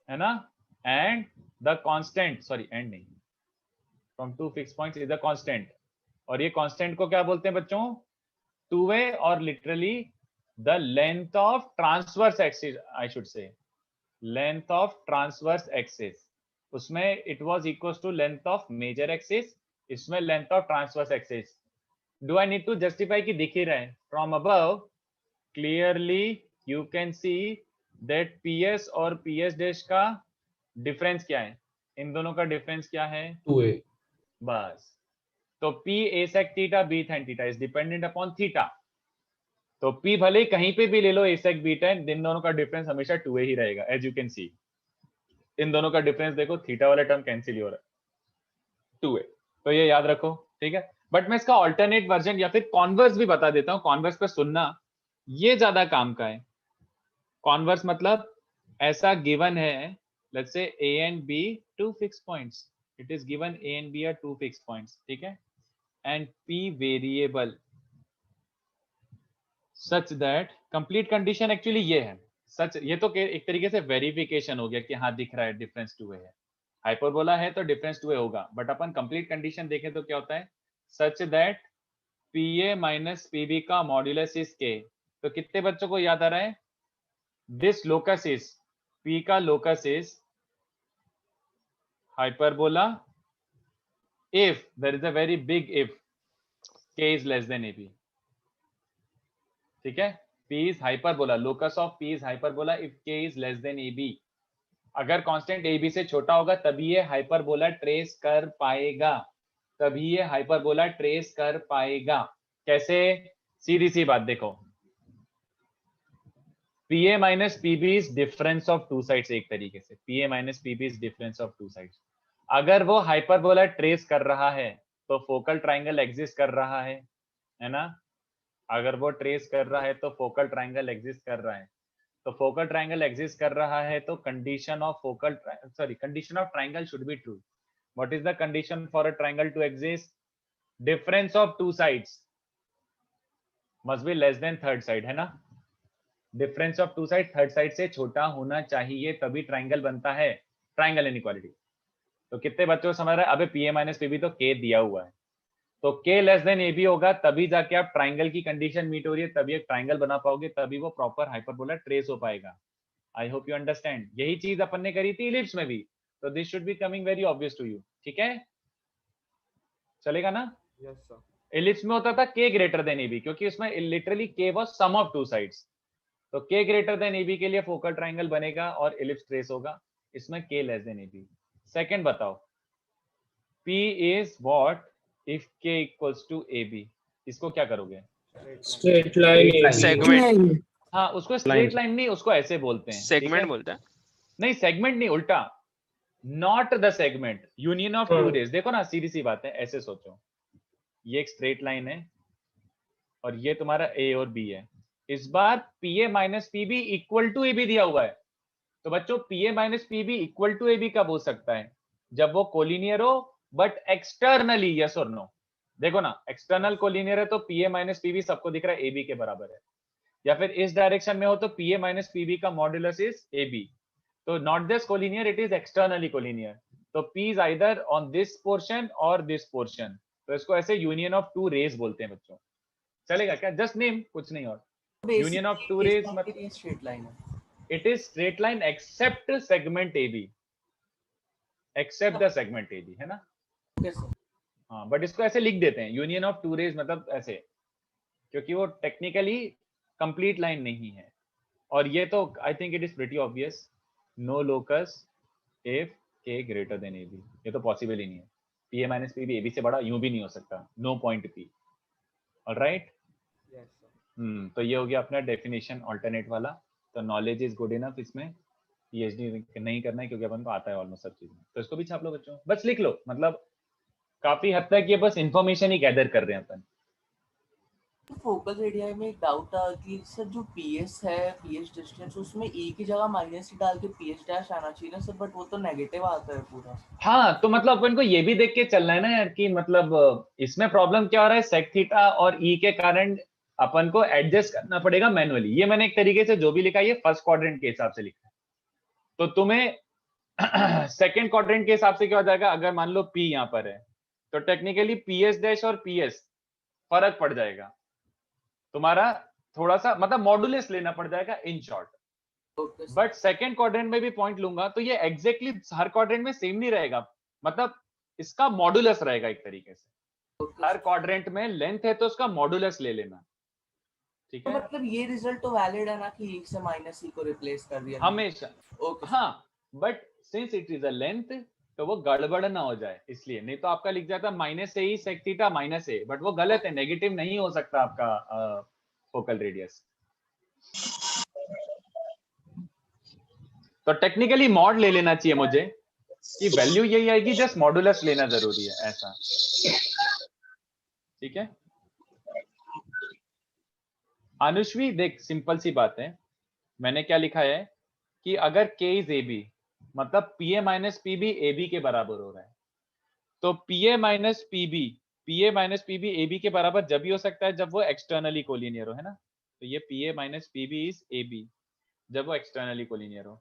है ना? And the constant, sorry and नहीं, from two fix points is the constant. और ये कांस्टेंट को क्या बोलते हैं बच्चों? टू वे, और literally the length of transverse axis, I should say length of transverse axis. उसमें it was equals to length of major axis, इसमें length of transverse axis. Do I need to justify कि दिख ही रहा है? From above clearly you can see that PS और PS डैश का डिफरेंस क्या है? इन दोनों का डिफरेंस क्या है? 2a। बस। तो P a sec theta B tan theta is dependent upon theta. तो P भले ही कहीं पे भी ले लो a sec B tan, इन दोनों का डिफरेंस हमेशा 2a ही रहेगा। एज यू कैन सी, इन दोनों का डिफरेंस देखो, थीटा वाला टर्म कैंसिल ही हो रहा है, 2a। तो ये याद रखो, ठीक है? बट मैं इसका ऑल्टरनेट वर्जन या फिर कॉन्वर्स भी बता देता हूँ। कॉन्वर्स पे सुनना, ये ज्यादा काम का है। कॉन्वर्स मतलब ऐसा गिवन है, let's say a and b two fixed points, it is given a and b are two fixed points, ठीक है? and p variable, such that complete condition actually ये है सच, ये तो एक तरीके से वेरिफिकेशन हो गया कि हाँ दिख रहा है डिफरेंस 2a है, हाइपरबोला है तो डिफरेंस 2a होगा, बट अपन कंप्लीट कंडीशन देखें तो क्या होता है, such that pa minus pb का मॉड्यूलस इज k। तो कितने बच्चों को याद आ रहा है, दिस लोकस इज, p का locus is hyperbola if there is a very big if k is less than ab। ठीक है, p is hyperbola, locus of p is hyperbola if k is less than ab। अगर कांस्टेंट ab से छोटा होगा तभी ये हाइपरबोला ट्रेस कर पाएगा, तभी ये हाइपरबोला ट्रेस कर पाएगा। कैसे, सीधी सी बात देखो, pa minus pb is difference of two sides, एक तरीके से pa minus pb is difference of two sides. अगर वो हाइपरबोला ट्रेस कर रहा है तो फोकल ट्राइंगल एग्जिस्ट कर रहा है ना, अगर वो ट्रेस कर रहा है तो फोकल ट्राइंगल एग्जिस्ट कर रहा है, तो फोकल ट्राइंगल एग्जिस्ट कर रहा है तो condition of condition of triangle should be true. What is the condition for a triangle to exist, difference of two sides must be less than third side, है ना, difference of two side third side से छोटा होना चाहिए तभी ट्राइंगल बनता है, ट्राइंगल इनइक्वालिटी। तो कितने बच्चों को समझ रहे हैं, अबे pa माइनस pb तो k दिया हुआ है, तो k लेस देन ab होगा तभी जाके आप ट्राइंगल की कंडीशन मीट हो रही है, तभी एक ट्राइंगल बना पाओगे, तभी वो प्रॉपर हाइपरबोला ट्रेस हो पाएगा। आई होप यू अंडरस्टैंड, यही चीज अपन ने करी थी इलिप्स में भी, तो this should be coming very obvious to you. ठीक है, चलेगा ना। Yes sir. इलिप्स में होता था k ग्रेटर देन ab, क्योंकि उसमें literally k was sum of two sides, तो k ग्रेटर देन ab के लिए फोकल ट्राइंगल बनेगा और इलिप्स ट्रेस होगा, इसमें k less than ab। Second बताओ, p is what if k equals to ab, इसको क्या करोगे, स्ट्रेट लाइन सेगमेंट, हाँ उसको स्ट्रेट लाइन नहीं, उसको ऐसे बोलते हैं, सेगमेंट बोलते हैं। नहीं सेगमेंट नहीं, उल्टा, not the segment, union of two rays. देखो ना सीधी सी बात है, ऐसे सोचो, ये एक स्ट्रेट लाइन है और ये तुम्हारा a और b है, इस बार pa minus pb equal to ab दिया हुआ है, तो बच्चों pa minus pb equal to ab कब हो सकता है, जब वो कोलिनियर हो बट एक्सटर्नली, यस और नो। देखो ना, एक्सटर्नल कोलिनियर है तो pa माइनस pb सबको दिख रहा है ab के बराबर है, या फिर इस डायरेक्शन में हो तो pa माइनस pb का मॉड्यूलस इज ab, तो not this collinear, it is externally collinear, तो p is either on this portion और दिस पोर्शन, तो इसको ऐसे यूनियन ऑफ टू रेज बोलते हैं बच्चों। चलेगा क्या, जस्ट नेम, कुछ नहीं और, यूनियन ऑफ टू रेज मतलब स्ट्रेट लाइन है, it is straight line except segment ab, except the segment ab, है ना। हाँ बट इसको ऐसे लिख देते हैं, यूनियन ऑफ टू रेज मतलब ऐसे, क्योंकि वो टेक्निकली कंप्लीट लाइन नहीं है, और ये तो I think it is pretty obvious, no locus if k greater than ab, ये तो पॉसिबल ही नहीं है, pa माइनस pb ab से बड़ा यूं भी नहीं हो सकता, नो पॉइंट p। ऑलराइट, तो ये हो गया अपना डेफिनेशन अल्टरनेट वाला। तो नॉलेज इज गुड इनफ, इसमें पीएचडी नहीं करना है क्योंकि अपन को आता है ऑलमोस्ट सब चीजें, तो इसको भी छाप लो बच्चों, बस लिख लो, मतलब काफी हद तक ये बस इंफॉर्मेशन ही गैदर कर रहे हैं अपन। फोकल रेडिया में एक डाउट था कि सर जो पीएस है, पीएस डिस्टेंस, उसमें ए की जगह माइनस ही डाल के पीएस डैश आना चाहिए ना सर, बट वो तो नेगेटिव आता है पूरा। हाँ तो मतलब अपन को ये भी देख के चलना है ना यार कि मतलब इसमें प्रॉब्लम क्या हो रहा है, सेक थीटा और ई के कारण अपन को एडजस्ट करना पड़ेगा मैनुअली। ये मैंने एक तरीके से जो भी लिखा है ये फर्स्ट क्वाड्रेंट के हिसाब से लिखा है, तो तुम्हें सेकंड क्वाड्रेंट के हिसाब से क्या हो जाएगा, अगर मान लो पी यहाँ पर है तो टेक्निकली पीएस डैश और पीएस फर्क पड़ जाएगा तुम्हारा, थोड़ा सा मतलब मॉडुलस लेना पड़ जाएगा in short. But second quadrant में भी पॉइंट लूंगा तो ये एग्जैक्टली हर क्वाड्रेंट में सेम नहीं रहेगा, मतलब इसका मॉडुलस रहेगा एक तरीके से, हर क्वाड्रेंट में लेंथ है तो उसका मॉडुलस ले लेना, ठीक तो है। मतलब ये रिजल्ट तो वैलिड है ना कि एक से माइनस ई को रिप्लेस कर दिया हमेशा, हाँ but since it is a length तो वो गड़बड़ ना हो जाए इसलिए, नहीं तो आपका लिख जाता माइनस ए ही sec theta minus a, but वो गलत है, नेगेटिव नहीं हो सकता आपका फोकल रेडियस। तो टेक्निकली मॉड ले लेना चाहिए मुझे कि वैल्यू यही आएगी, जस्ट मॉडुलस लेना जरूरी है ऐसा, ठीक है। अनुश्वी देख सिंपल सी बात है, मैंने क्या लिखा है कि अगर k इज ab मतलब pa माइनस pb ab के बराबर हो रहा है, तो pa माइनस pb ab के बराबर जब भी हो सकता है जब वो एक्सटर्नली कोलिनियर हो, है ना। तो ये PA minus PB is AB जब वो एक्सटर्नली कोलिनियर हो।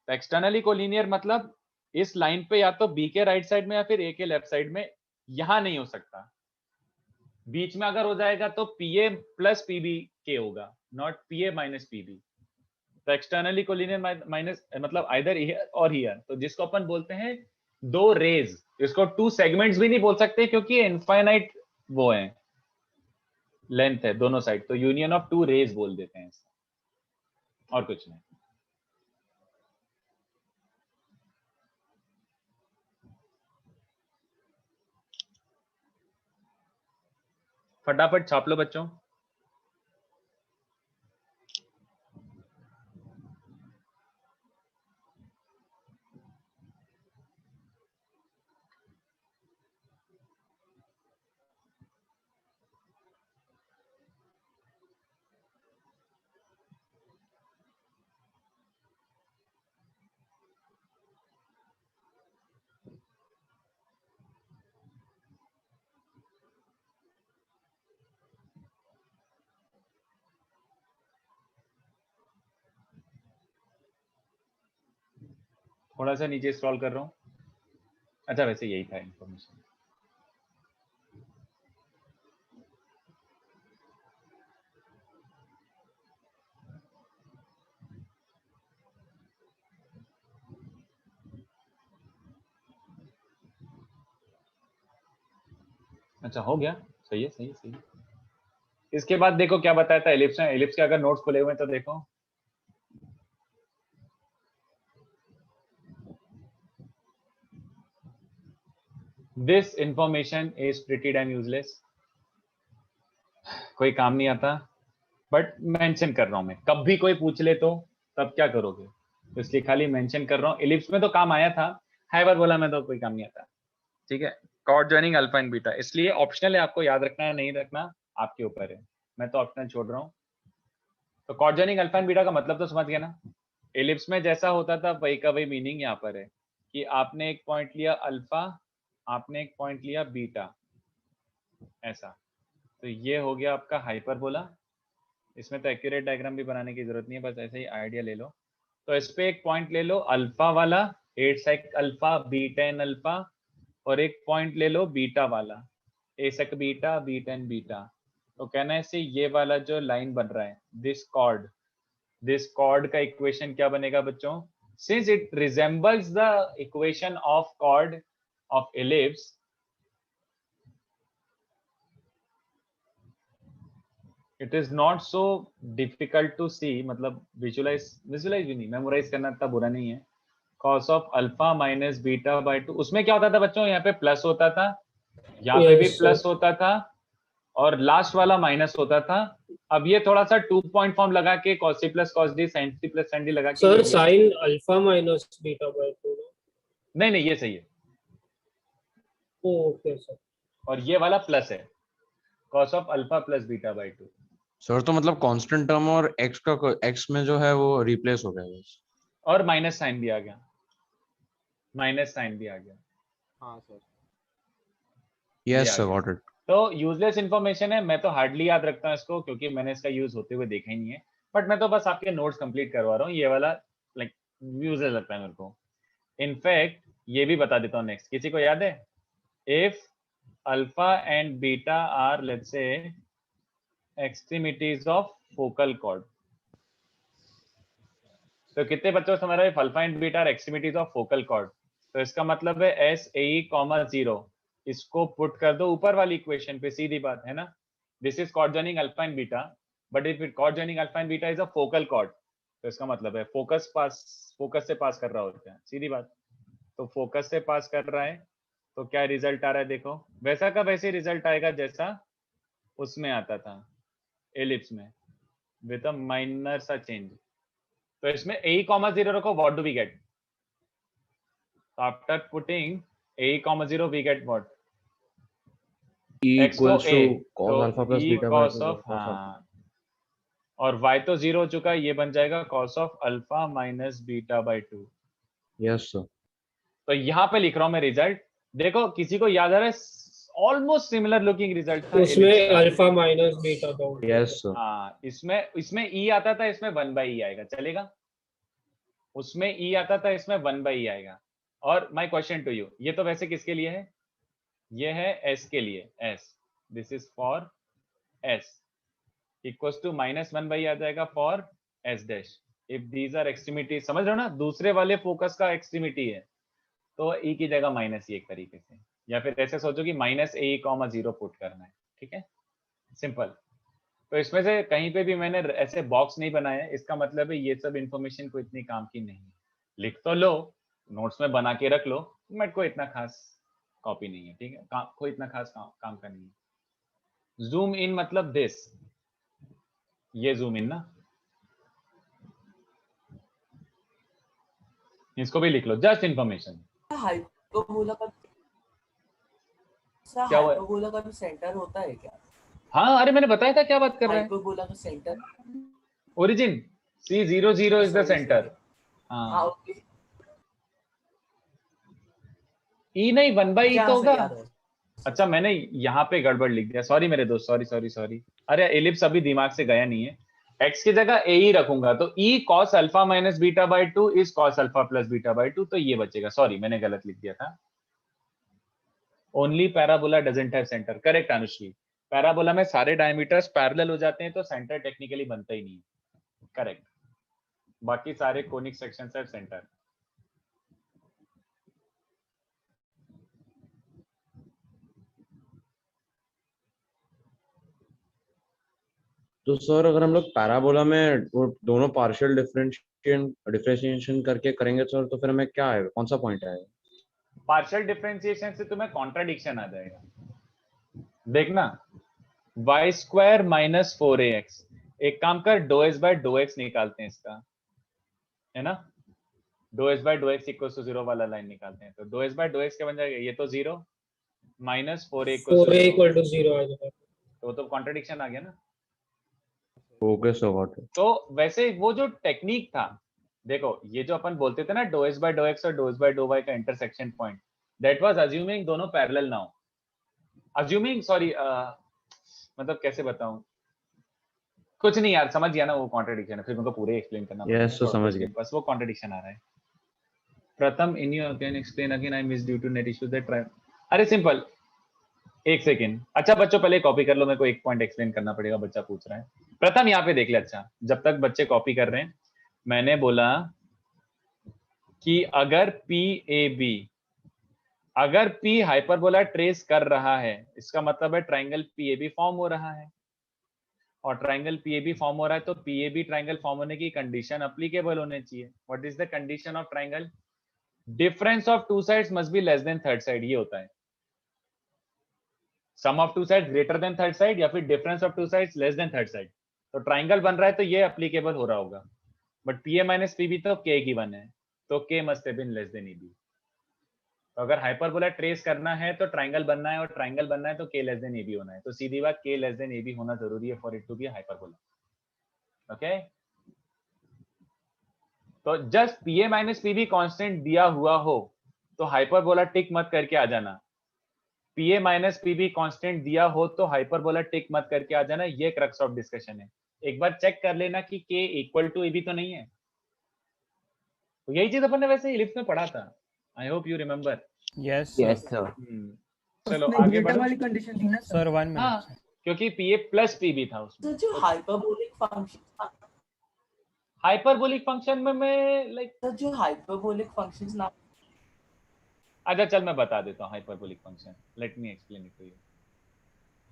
तो एक्सटर्नली कोलिनियर मतलब इस लाइन पे या तो B के राइट साइड में या फिर A के लेफ्ट साइड में, यहां नहीं हो सकता। बीच में अगर हो जाएगा तो PA प्लस PB के होगा, नॉट PA माइनस PB। तो एक्सटर्नली कोलिनियर माइनस मतलब आइदर हियर और हियर, तो जिसको अपन बोलते हैं दो रेज, इसको टू सेगमेंट्स भी नहीं बोल सकते क्योंकि इनफाइनाइट वो है लेंथ है दोनों साइड, तो यूनियन ऑफ टू रेज बोल देते हैं इसको, और कुछ नहीं। फटाफट छाप लो बच्चों। थोड़ा सा नीचे स्क्रॉल कर रहा हूँ। अच्छा वैसे यही था इंफॉर्मेशन। अच्छा हो गया, सही है सही है सही है। इसके बाद देखो क्या बताया था एलिप्स ने। एलिप्स के अगर नोट्स खुले हुए हैं तो देखो, this information is pretty dam useless, कोई काम नहीं आता, बट मेंशन कर रहा हूं मैं, कब भी कोई पूछ ले तो तब क्या करोगे, तो इसलिए खाली मेंशन कर रहा हूँ। एलिप्स में तो काम आया था, हाइपर बोला मैं तो कोई काम नहीं आता। ठीक है, chord joining alpha and beta, इसलिए ऑप्शनल है, आपको याद रखना है नहीं रखना आपके ऊपर है, मैं तो ऑप्शनल छोड़ रहा हूँ। तो chord joining alpha and beta का मतलब तो समझ गया ना। एलिप्स में जैसा होता था वही का वही मीनिंग यहाँ पर है कि आपने एक पॉइंट लिया अल्फा, आपने एक पॉइंट लिया बीटा, ऐसा, तो ये हो गया आपका हाइपरबोला। इसमें तो एक्यूरेट डायग्राम भी बनाने की जरूरत नहीं है, बस ऐसे ही आइडिया ले लो। तो इस पे एक पॉइंट ले लो अल्फा वाला 8 सेक अल्फा B10 अल्फा, और एक पॉइंट ले लो बीटा वाला A sec beta B10 beta. तो कहना है इससे ये वाला जो लाइन बन रहा है दिस कॉर्ड का इक्वेशन क्या बनेगा बच्चों, since it resembles the equation of chord of ellipse, it is not so difficult to see, मतलब विजुलाइज भी नहीं, मेमोराइज करना इतना बुरा नहीं है। cos of alpha minus beta by 2, उसमें क्या होता था बच्चों, यहाँ पे प्लस होता था, यहाँ पे भी Yes, प्लस sir. होता था, और लास्ट वाला माइनस होता था। अब ये थोड़ा सा 2 पॉइंट फॉर्म लगा के cos c plus cos d sin c plus sin d लगा के सर ये दिया। Sine alpha minus beta by 2। नहीं नहीं ये सही है, ओके सर। और ये वाला प्लस है, cos of alpha plus beta by 2। Sir तो मतलब कांस्टेंट टर्म और x में जो है वो रिप्लेस हो गया बस, और माइनस साइन भी आ गया, हाँ sir. Yes sir got it. तो यूजलेस इंफॉर्मेशन है, मैं तो हार्डली याद रखता हूँ इसको क्योंकि मैंने इसका यूज होते हुए देखा ही नहीं है, बट मैं तो बस आपके नोट्स कंप्लीट करवा रहा हूँ। ये वाला लाइक यूजलेस लगता है मेरे को। इनफैक्ट ये भी बता देता हूँ नेक्स्ट, किसी को याद है, if alpha and beta are let's say extremities of focal chord, तो कितने बच्चों को समझ रहा है alpha and beta are extremities of focal chord, तो इसका मतलब है SAE, 0, इसको पुट कर दो ऊपर वाली इक्वेशन पे, सीधी बात है ना। This is chord joining alpha and beta, but if it chord joining alpha and beta is a focal chord, तो इसका मतलब है फोकस से पास कर रहा होता है, सीधी बात। तो फोकस से पास कर रहा है तो क्या रिजल्ट आ रहा है देखो, वैसा का वैसे रिजल्ट आएगा जैसा उसमें आता था एलिप्स में, विद अ माइनर सा चेंज। तो इसमें AE, 0 रखो, what do we get, after putting AE, 0 we get what, x तो A, cos alpha plus E beta by cos 2 of, cos alpha. हाँ, और y तो 0 हो चुका है, ये बन जाएगा cos of alpha minus beta by 2। Yes sir. तो यहाँ पे लिख रहा हूँ मैं रिजल्ट, देखो किसी को याद आ रहा है ऑलमोस्ट सिमिलर लुकिंग रिजल्ट था उसमें ellipse का। अल्फा माइनस बीटा था। Yes sir. हाँ, इसमें ई आता था, इसमें 1/e आएगा, चलेगा? उसमें ई आता था, इसमें 1/e आएगा। और माय क्वेश्चन टू यू, ये तो वैसे किसके लिए है? ये है एस के लिए, S, this is for S equals to -1/e आ जाएगा for S dash if these are extremity. समझ रहे हो ना, दूसरे वाले फोकस का एक्सट्रीमिटी है तो ई की जगह -e एक तरीके से, या फिर ऐसे सोचो कि -AE,0 पुट करना है, ठीक है, सिंपल। तो इसमें से कहीं पे भी मैंने ऐसे बॉक्स नहीं बनाया, इसका मतलब है ये सब इंफॉर्मेशन को इतनी काम की नहीं है। लिख तो लो, नोट्स में बना के रख लो, मेरे को इतना खास कॉपी नहीं है, ठीक है, कोई इतना खास काम का नहीं है। जूम इन मतलब दिस, ये जूम इन ना, इसको भी लिख लो, जस्ट इंफॉर्मेशन। हाइपरबोला का क्या हुआ? हाइपरबोला का भी सेंटर होता है क्या? हाँ, अरे मैंने बताया था, क्या बात कर रहे हैं? हाइपरबोला का centre origin C00 is the centre. हाँ, ओके, ई नहीं 1/e तो होगा। याद है। अच्छा, मैंने यहाँ पे गड़बड़ लिख दिया, सॉरी मेरे दोस्त, सॉरी। अरे एलिप्स अभी दिमाग से गया नहीं है, x की जगह ए ही रखूंगा तो e cos alpha minus beta by 2 is cos alpha plus beta by 2, तो ये बचेगा। सॉरी, मैंने गलत लिख दिया था। Only parabola doesn't have centre, correct Anushri. Parabola में सारे डायमीटर्स पैरेलल हो जाते हैं तो सेंटर टेक्निकली बनता ही नहीं है, करेक्ट। बाकी सारे कोनिक सेक्शंस हैव सेंटर। तो सर अगर हम लोग पैराबोला में वो दोनों पार्शियल डिफरेंशिएशन करके करेंगे सर, तो फिर हमें क्या आएगा, कौन सा पॉइंट आएगा? पार्शियल डिफरेंशिएशन से तुम्हें कॉन्ट्राडिक्शन आ जाएगा, देखना, y² माइनस 4ax। एक काम कर, d s by d x निकालते हैं इसका, है ना, d s by d x equal to 0 वाला लाइन निकालते हैं, तो d s by d x क्या बन जाएगा, ये तो 0 माइनस 4a इक्वल टू 0 आ जाएगा। तो कॉन्ट्राडिक्शन आ गया ना। Okay sir, got it. तो वैसे वो जो टेक्निक था, देखो ये जो अपन बोलते थे ना, d s by d x और d s by d y का intersection point, that was assuming दोनों पैरेलल ना हो। अज्यूमिंग, सॉरी, मतलब कैसे बताऊं, कुछ नहीं यार, समझ गया ना, वो कॉन्ट्रडिक्शन है, फिर मेरे को पूरे एक्सप्लेन करना पड़ेगा। यस, तो समझ गया, बस वो कॉन्ट्रडिक्शन आ रहा है। Pratham, in you can explain again, I miss due to net issue that try. अरे सिंपल, एक सेकेंड। अच्छा बच्चों, पहले कॉपी कर लो, मेरे को एक पॉइंट एक्सप्लेन करना पड़ेगा, बच्चा पूछ रहा है। प्रथम यहाँ पे देख ले। अच्छा, जब तक बच्चे कॉपी कर रहे हैं, मैंने बोला कि अगर P हाइपरबोला ट्रेस कर रहा है, इसका मतलब है ट्राइंगल PAB फॉर्म हो रहा है, और ट्राइंगल PAB फॉर्म हो रहा है तो PAB ट्राइंगल फॉर्म होने की कंडीशन अप्लीकेबल होने चाहिए। What is the condition of triangle? Difference of two sides must be less than third side, ये होता है। Sum of two sides greater than third side, या फिर difference of two sides less than third side. तो ट्राइंगल बन रहा है तो ये अप्लीकेबल हो रहा होगा, बट PA माइनस PB तो K गिवन है, तो K must have been less than EB। तो अगर हाइपरबोला ट्रेस करना है तो ट्राइंगल बनना है, और ट्राइंगल बनना है तो K लेस देन AB होना है, तो सीधी बात K लेस देन AB होना जरूरी है for it to be hyperbola. Okay, तो just PA minus PB constant दिया हुआ हो तो हाइपरबोला टिक मत करके आ जाना। PA माइनस PB कांस्टेंट दिया हो तो हाइपरबोला टिक मत करके आ जाना, ये क्रक्स ऑफ डिस्कशन है। एक बार चेक कर लेना कि K इक्वल टू AB तो नहीं है। तो यही चीज अपन ने वैसे इलिप्स में पढ़ा था, आई hope you remember. Yes sir. चलो उसमें आगे ग्रेटर बढ़ो वाली कंडीशन थी ना सर 1 हाँ, मिनट। क्योंकि PA प्लस PB था उसमें। तो जो हाइपरबोलिक फंक्शन, हाइपरबोलिक फंक्शन में मैं लाइक, तो जो हाइपरबोलिक फंक्शंस ना, अच्छा चल मैं बता देता हूँ hyperbolic function, let me explain it to you.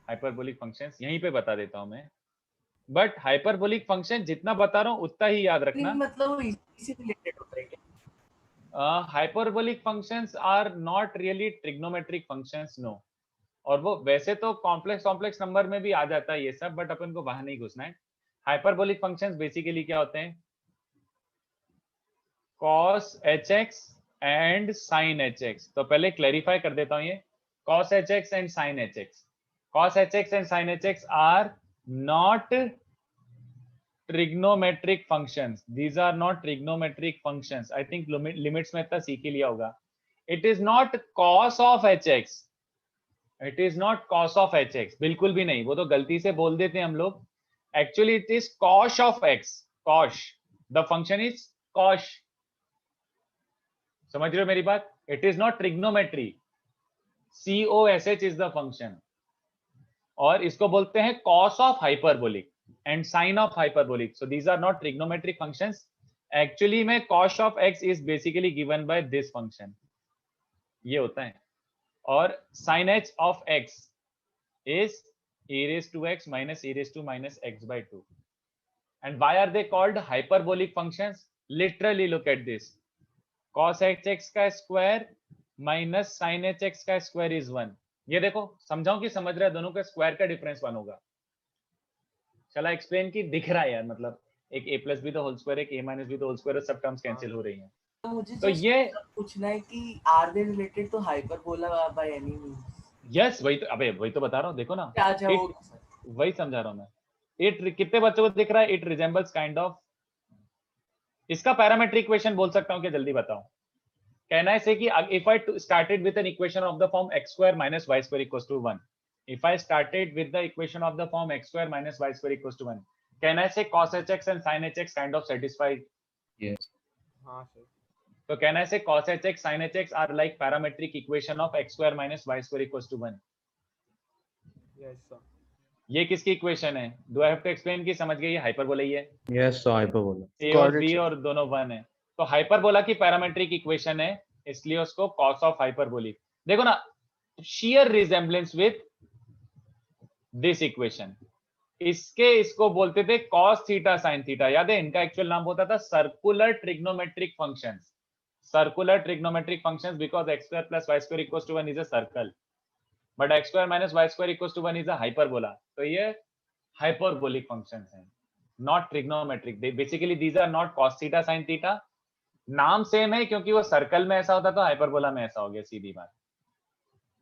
Hyperbolic functions यहीं पे बता देता हूँ मैं, बट हाइपरबोलिक फंक्शन जितना बता रहा हूँ उतना ही याद रखना। मतलब इसी रिलेटेड होता है क्या? Hyperbolic functions are not really trigonometric functions, no. और वो वैसे तो कॉम्प्लेक्स नंबर में भी आ जाता है ये सब, बट अपन को वहां नहीं घुसना है। हाइपरबोलिक फंक्शंस बेसिकली क्या होते हैं? cos hx and sin hx। तो पहले क्लैरिफाई कर देता हूं, ये cos hx and sin hx, cos hx and sin hx are not trigonometric functions, these are not trigonometric functions। I think limits में इतना सीख ही लिया होगा। It is not cos of hx, it is not cos of H x, बिल्कुल भी नहीं, वो तो गलती से बोल देते हैं हम लोग। Actually it is cosh of x, cosh, the function is cosh. समझ रहे हो मेरी बात? It is not trigonometry, COSH is the function, और इसको बोलते हैं cos of hyperbolic and sine of hyperbolic. So these are not trigonometric functions. Actually में cosh of x is basically given by this function, ये होता है। और sin h of x is e raised to x minus e raised to minus x by 2. And why are they called hyperbolic functions? Literally look at this. Cos hx का स्क्वायर माइनस sin hx का स्क्वायर इज 1. ये देखो, समझाऊं कि समझ रहा है? दोनों का स्क्वायर का डिफरेंस 1 होगा। चला एक्सप्लेन की दिख रहा है यार, मतलब एक a plus b the whole square, एक a minus b the whole square, सब टर्म्स कैंसिल हो रही हैं। तो मुझे तो just ये पूछना है कि are they related to hyperbola by any means? Yes, वही तो, अबे वही तो बता रहा हूँ, देखो ना, क्या अच्छा होगा सर? वही समझा रहा हूँ मैं। इट कितने बच्चों को दिख रहा है? इट रिजेंबल्स काइंड ऑफ, इसका पैरामेट्रिक इक्वेशन बोल सकता हूँ क्या? जल्दी बताओ। कहना है से कि if I started with an equation of the form x square minus y square equals to 1, if I started with the equation of the form x square minus y square equals to 1, कहना है से cos hx and sin hx kind of satisfied. Yes. हाँ सर। तो कहना है से cos hx sin hx are like parametric equation of x square minus y square equals to 1. Yes sir. ये किसकी इक्वेशन है? Do I have to explain की समझ गई? हाइपरबोला ही है, Yes, so hyperbola. a और b और दोनों 1 है, तो हाइपरबोला की पैरामेट्रिक इक्वेशन है, इसलिए उसको कॉस ऑफ हाइपरबोलिक। देखो ना, share resemblance with this equation. इसको बोलते थे कॉस थीटा साइन थीटा, याद है? इनका एक्चुअल नाम होता था circular trigonometric functions. Circular trigonometric functions because x square plus y square equals to 1 is a circle, but x square minus y square equals to 1 is a hyperbola. तो ये hyperbolic functions हैं, not trigonometric. They basically these are not cos theta sin theta. नाम सेम है क्योंकि वो सर्कल में ऐसा होता, तो हाइपरबोला में ऐसा हो गया, सीधी बात।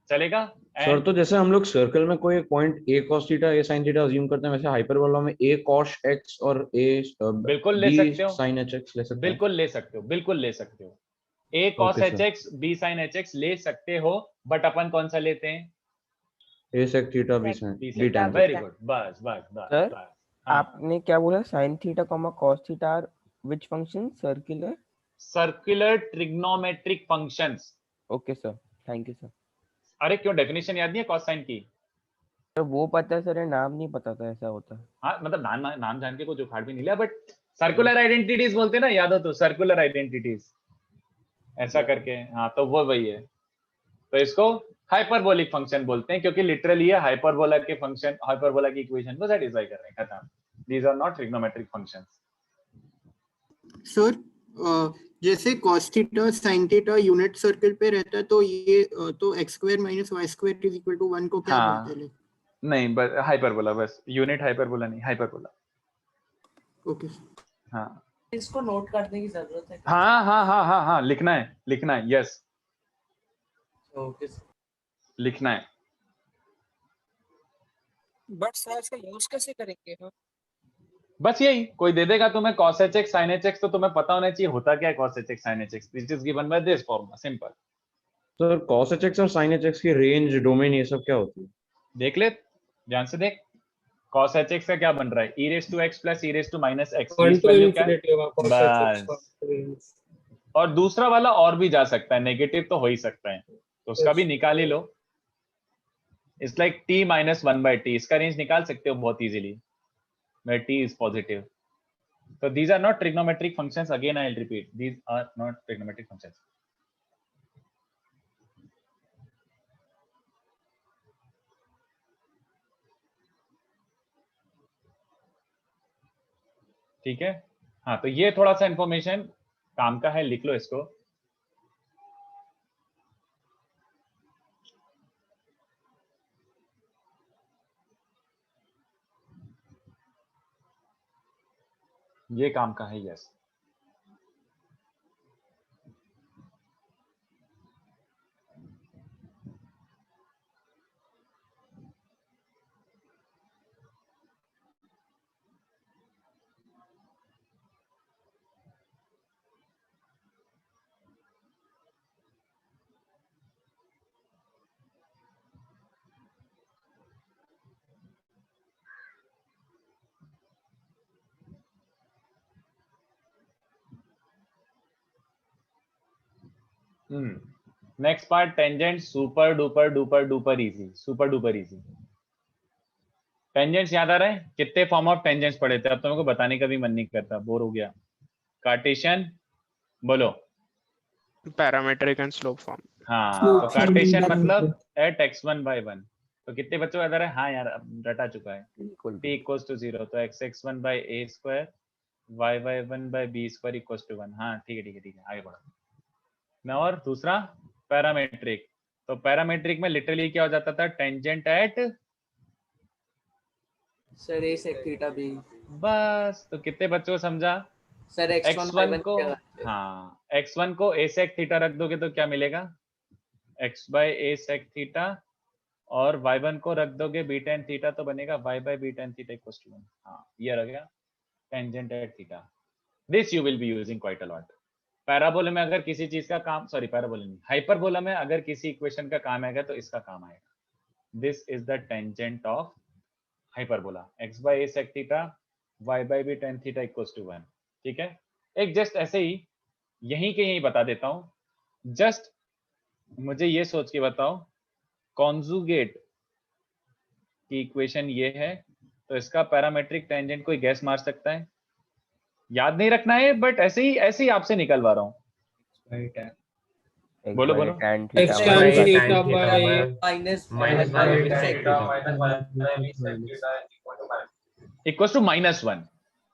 चलेगा? सर तो जैसे हम लोग सर्कल में कोई एक point a cos theta a sin theta assume करते हैं, वैसे हाइपरबोला में a cos x और a बिल्कुल ले b सकते हो, sin hx ले सकते हैं। बिल्कुल ले सकते हो, बिल्कुल ले सकते हो। a cos Okay, sir. hx b sin hx ले सकते हो, बट अपन कौन सा लेते हैं? a sec theta b sin b b sec tan theta. Very good, बस बस बस Sir, बस। हाँ, आपने क्या बोला? sin theta comma cos theta are which function? Circular? Circular trigonometric functions. Okay sir, thank you sir. अरे क्यों, डेफिनेशन याद नहीं है कॉस साइन की? सर वो पता है सर, ये नाम नहीं पता था ऐसा होता है। हाँ, मतलब नाम जान के कुछ उखाड़ भी नहीं लिया, बट सर्कुलर आइडेंटिटीज बोलते हैं ना, याद हो तो? सर्कुलर आइडेंटिटीज ऐसा करके, हाँ, तो वो वही है। तो इसको हाइपरबोलिक फंक्शन बोलते हैं क्योंकि लिटरली ये हाइपरबोला के फंक्शन, हाइपरबोला की इक्वेशन को सेटिस्फाई कर रहे हैं, खत्म। These are not trigonometric functions. Sir जैसे cos theta sin theta unit circle पे रहता है, तो ये तो x square minus y square is equal to 1 को क्या हाँ, बोलते हैं? नहीं, बस हाइपरबोला, बस यूनिट हाइपरबोला नहीं, हाइपरबोला। ओके हाँ इसको नोट करने की जरूरत है क्या? हाँ हाँ हाँ हाँ हाँ, लिखना है, यस, ओके सर। लिखना है। बट सर इसका यूज कैसे करेंगे हम? बस यही, कोई दे देगा तुम्हें cos hx sin hx, तो तुम्हें पता होना चाहिए होता क्या है cos hx sin hx, this is given by this formula, simple. Sir cos hx और sin hx की रेंज डोमेन ये सब क्या होती है? देख ले, ध्यान से देख। cos hx का क्या बन रहा है? e raised to x plus e raised to minus x, 1 beach to value क्या है? infinity होगा cos hx का बस। range। और दूसरा वाला और भी जा सकता है, नेगेटिव तो हो ही सकता है, तो उसका भी निकाल ही लो। It's like t minus 1 by t, इसका रेंज निकाल सकते हो बहुत easily, where t is positive. So these are not trigonometric functions. Again, I'll repeat. These are not trigonometric functions. ठीक है? हाँ, तो ये थोड़ा सा इंफॉर्मेशन काम का है, लिख लो इसको। ये काम का है, yes. Next part tangent super duper duper duper easy, super duper easy. Tangents याद आ रहे हैं? कितने फॉर्म ऑफ टेंजेंट्स पढ़े थे? अब तो मेरे को बताने का भी मन नहीं करता, बोर हो गया। कार्टेशियन बोलो। Parametric and slope form. हाँ तो कार्टेशियन मतलब एट x1 by 1। तो कितने बच्चों को याद आ रहा है? हाँ यार अब रटा चुका है। t equals to 0 तो x(x1 by a square y(y1 by b square equals to 1। हाँ ठीक है आगे बढ़ो ना। और दूसरा पैरामेट्रिक, तो पैरामेट्रिक में लिटरली क्या हो जाता था? Tangent at sir a sec theta b। बस। तो कितने बच्चों को समझा? सर x1 को, हाँ x1 को a sec थीटा रख दोगे तो क्या मिलेगा? x by a sec theta, और y1 को रख दोगे b tan थीटा तो बनेगा y by b tan theta equals to 1। हाँ ये रह गया tangent at theta. This you will be using quite a lot. Parabola में अगर किसी चीज का काम, सॉरी पैराबोला नहीं, हाइपरबोला में अगर किसी इक्वेशन का काम आएगा तो इसका काम आएगा। This is the tangent of hyperbola, x by a sec theta y by b tan theta equals to 1। ठीक है, एक जस्ट ऐसे ही यहीं के यहीं बता देता हूं। जस्ट मुझे ये सोच के बताओ, कॉन्जुगेट की इक्वेशन ये है तो इसका पैरामेट्रिक टेंजेंट कोई गैस मार सकता है? याद नहीं रखना है बट ऐसे ही आपसे निकलवा रहा हूँ। बोलो बोलो। tan x theta tan by theta by equals to -1,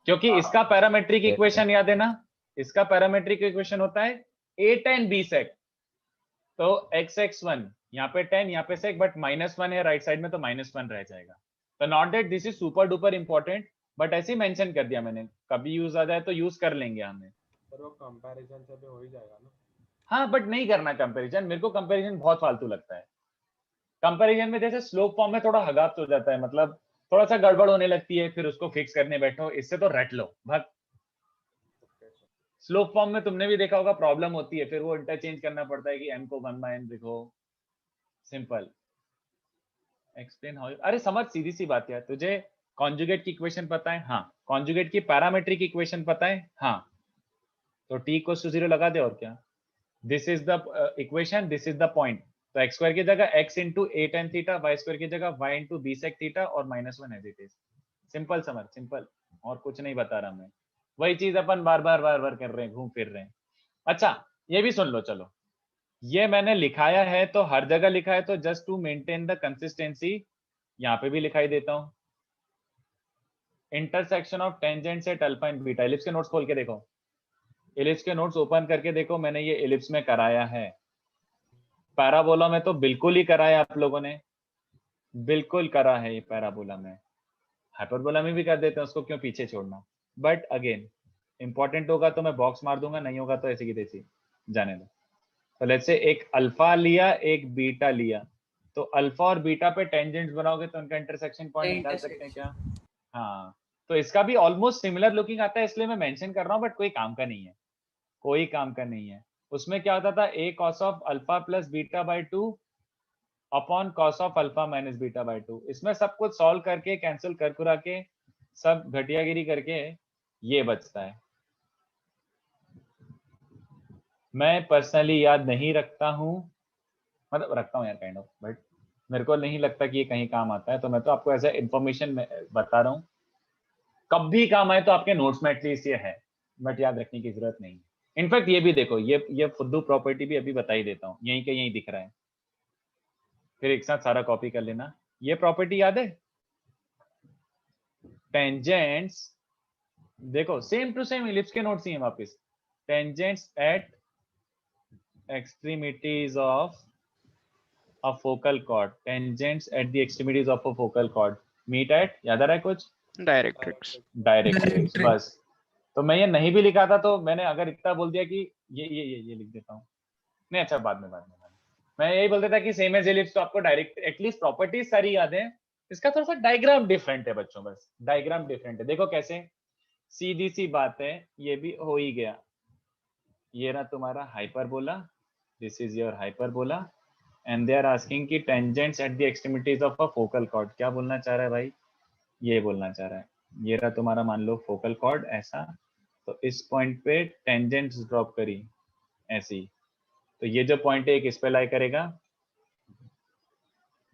क्योंकि इसका पैरामेट्रिक इक्वेशन याद है ना? इसका पैरामेट्रिक इक्वेशन होता है a tan b sec। तो x(x1) यहाँ पे 10, यहाँ पे sec, बट -1 है राइट साइड में तो -1 रह जाएगा। तो not that this is super duper important, but ऐसे ही मेंशन कर दिया मैंने, कभी यूज आ जाए तो यूज कर लेंगे हमें। पर वो कंपैरिजन से भी हो ही जाएगा ना। हाँ बट नहीं करना कंपैरिजन, मेरे को कंपैरिजन बहुत फालतू लगता है। कंपैरिजन में जैसे स्लोप फॉर्म में थोड़ा हगात हो जाता है, मतलब थोड़ा सा गड़बड़ होने लगती है, फिर उसको फिक्स करने बैठो, इससे तो रट लो भाग। स्लोप फॉर्म में तुमने भी देखा होगा प्रॉब्लम होती है, फिर वो इंटरचेंज करना पड़ता है कि m को 1/n लिखो। Simple explain how. अरे समझ, सीधी सी बात है। तुझे कॉन्जुगेट की इक्वेशन पता है? हाँ। कॉन्जुगेट की पैरामेट्रिक इक्वेशन पता है? हाँ। तो t इक्वल्स टू 0 लगा दे, और क्या। This is the equation, this is the point. तो x स्क्वायर की जगह x into a tan theta, y square की जगह y into b sec theta, और -1 एज इट इज। सिंपल समझ, सिंपल, और कुछ नहीं बता रहा मैं। वही चीज अपन बार बार कर रहे हैं, घूम फिर रहे हैं। अच्छा ये भी सुन लो, चलो ये मैंने लिखाया है तो हर जगह लिखा है, तो just to maintain the consistency यहाँ पे भी लिखाई देता हूँ। Intersection of tangents at alpha and beta. Ellipse के नोट्स खोल के देखो, एलिप्स के नोट्स ओपन करके देखो, मैंने ये एलिप्स में कराया है। पैराबोला में तो बिल्कुल ही कराया आप लोगों ने, बिल्कुल करा है ये पैराबोला में। हाइपरबोला में भी कर देते हैं, उसको क्यों पीछे छोड़ना। बट अगेन इंपॉर्टेंट होगा तो मैं बॉक्स मार दूंगा, नहीं होगा तो ऐसे की तैसी जाने दो। तो लेट्स से एक अल्फा लिया, एक बीटा लिया, तो अल्फा और बीटा पे टेंजेंट्स बनाओगे तो उनका इंटरसेक्शन पॉइंट निकाल सकते हैं क्या? हाँ। तो इसका भी ऑलमोस्ट सिमिलर लुकिंग आता है, इसलिए मैं मेंशन कर रहा हूँ, बट कोई काम का नहीं है, कोई काम का नहीं है। उसमें क्या होता था, a cos of alpha plus beta by 2 upon cos of alpha minus beta by 2। इसमें सब कुछ सॉल्व करके कैंसिल कर कुरा के सब घटियागिरी करके ये बचता है। मैं पर्सनली याद नहीं रखता हूँ, मतलब रखता हूँ यार काइंड ऑफ, बट मेरे को नहीं लगता कि ये कहीं काम आता है, तो मैं तो आपको ऐसा इन्फॉर्मेशन बता रहा हूँ। कभी काम आए तो आपके नोट्स में एटलीस्ट ये है, बट याद रखने की जरूरत नहीं। इनफैक्ट ये भी देखो, ये फुद्दू प्रॉपर्टी भी अभी बता ही देता हूँ, यहीं के यहीं दिख रहा है, फिर एक साथ सारा कॉपी कर लेना। ये प्रॉपर्टी याद है, टेंजेंट्स, देखो सेम टू सेम इलिप्स के नोट्स ही हैं वापस। Tangents at extremities of a focal chord, tangents at the extremities of a focal chord meet at, याद आ रहा है कुछ? डायरेक्ट्रिक्स। डायरेक्ट्रिक्स, बस। तो मैं ये नहीं भी लिखा था, तो मैंने अगर इतना बोल दिया कि ये लिख देता हूँ। नहीं अच्छा, बाद में मैं यही बोलता था कि सेम एज इलिप्स, तो आपको डायरेक्ट एटलीस्ट प्रॉपर्टीज सारी याद है। इसका थोड़ा सा डायग्राम डिफरेंट है बच्चों, बस डायग्राम डिफरेंट है। देखो कैसे, सीधी सी बात है, ये भी हो ही गया। ये रहा तुम्हारा hyperbola, this is your hyperbola, and they are asking कि tangents at the extremities of a focal chord. क्या बोलना चाह रहा है भाई? ये बोलना चाह रहा है, ये रहा तुम्हारा मान लो फोकल कॉर्ड ऐसा, तो इस पॉइंट पे टेंजेंट्स ड्रॉप करी ऐसी, तो तो ये जो पॉइंट है किस पे लाई करेगा,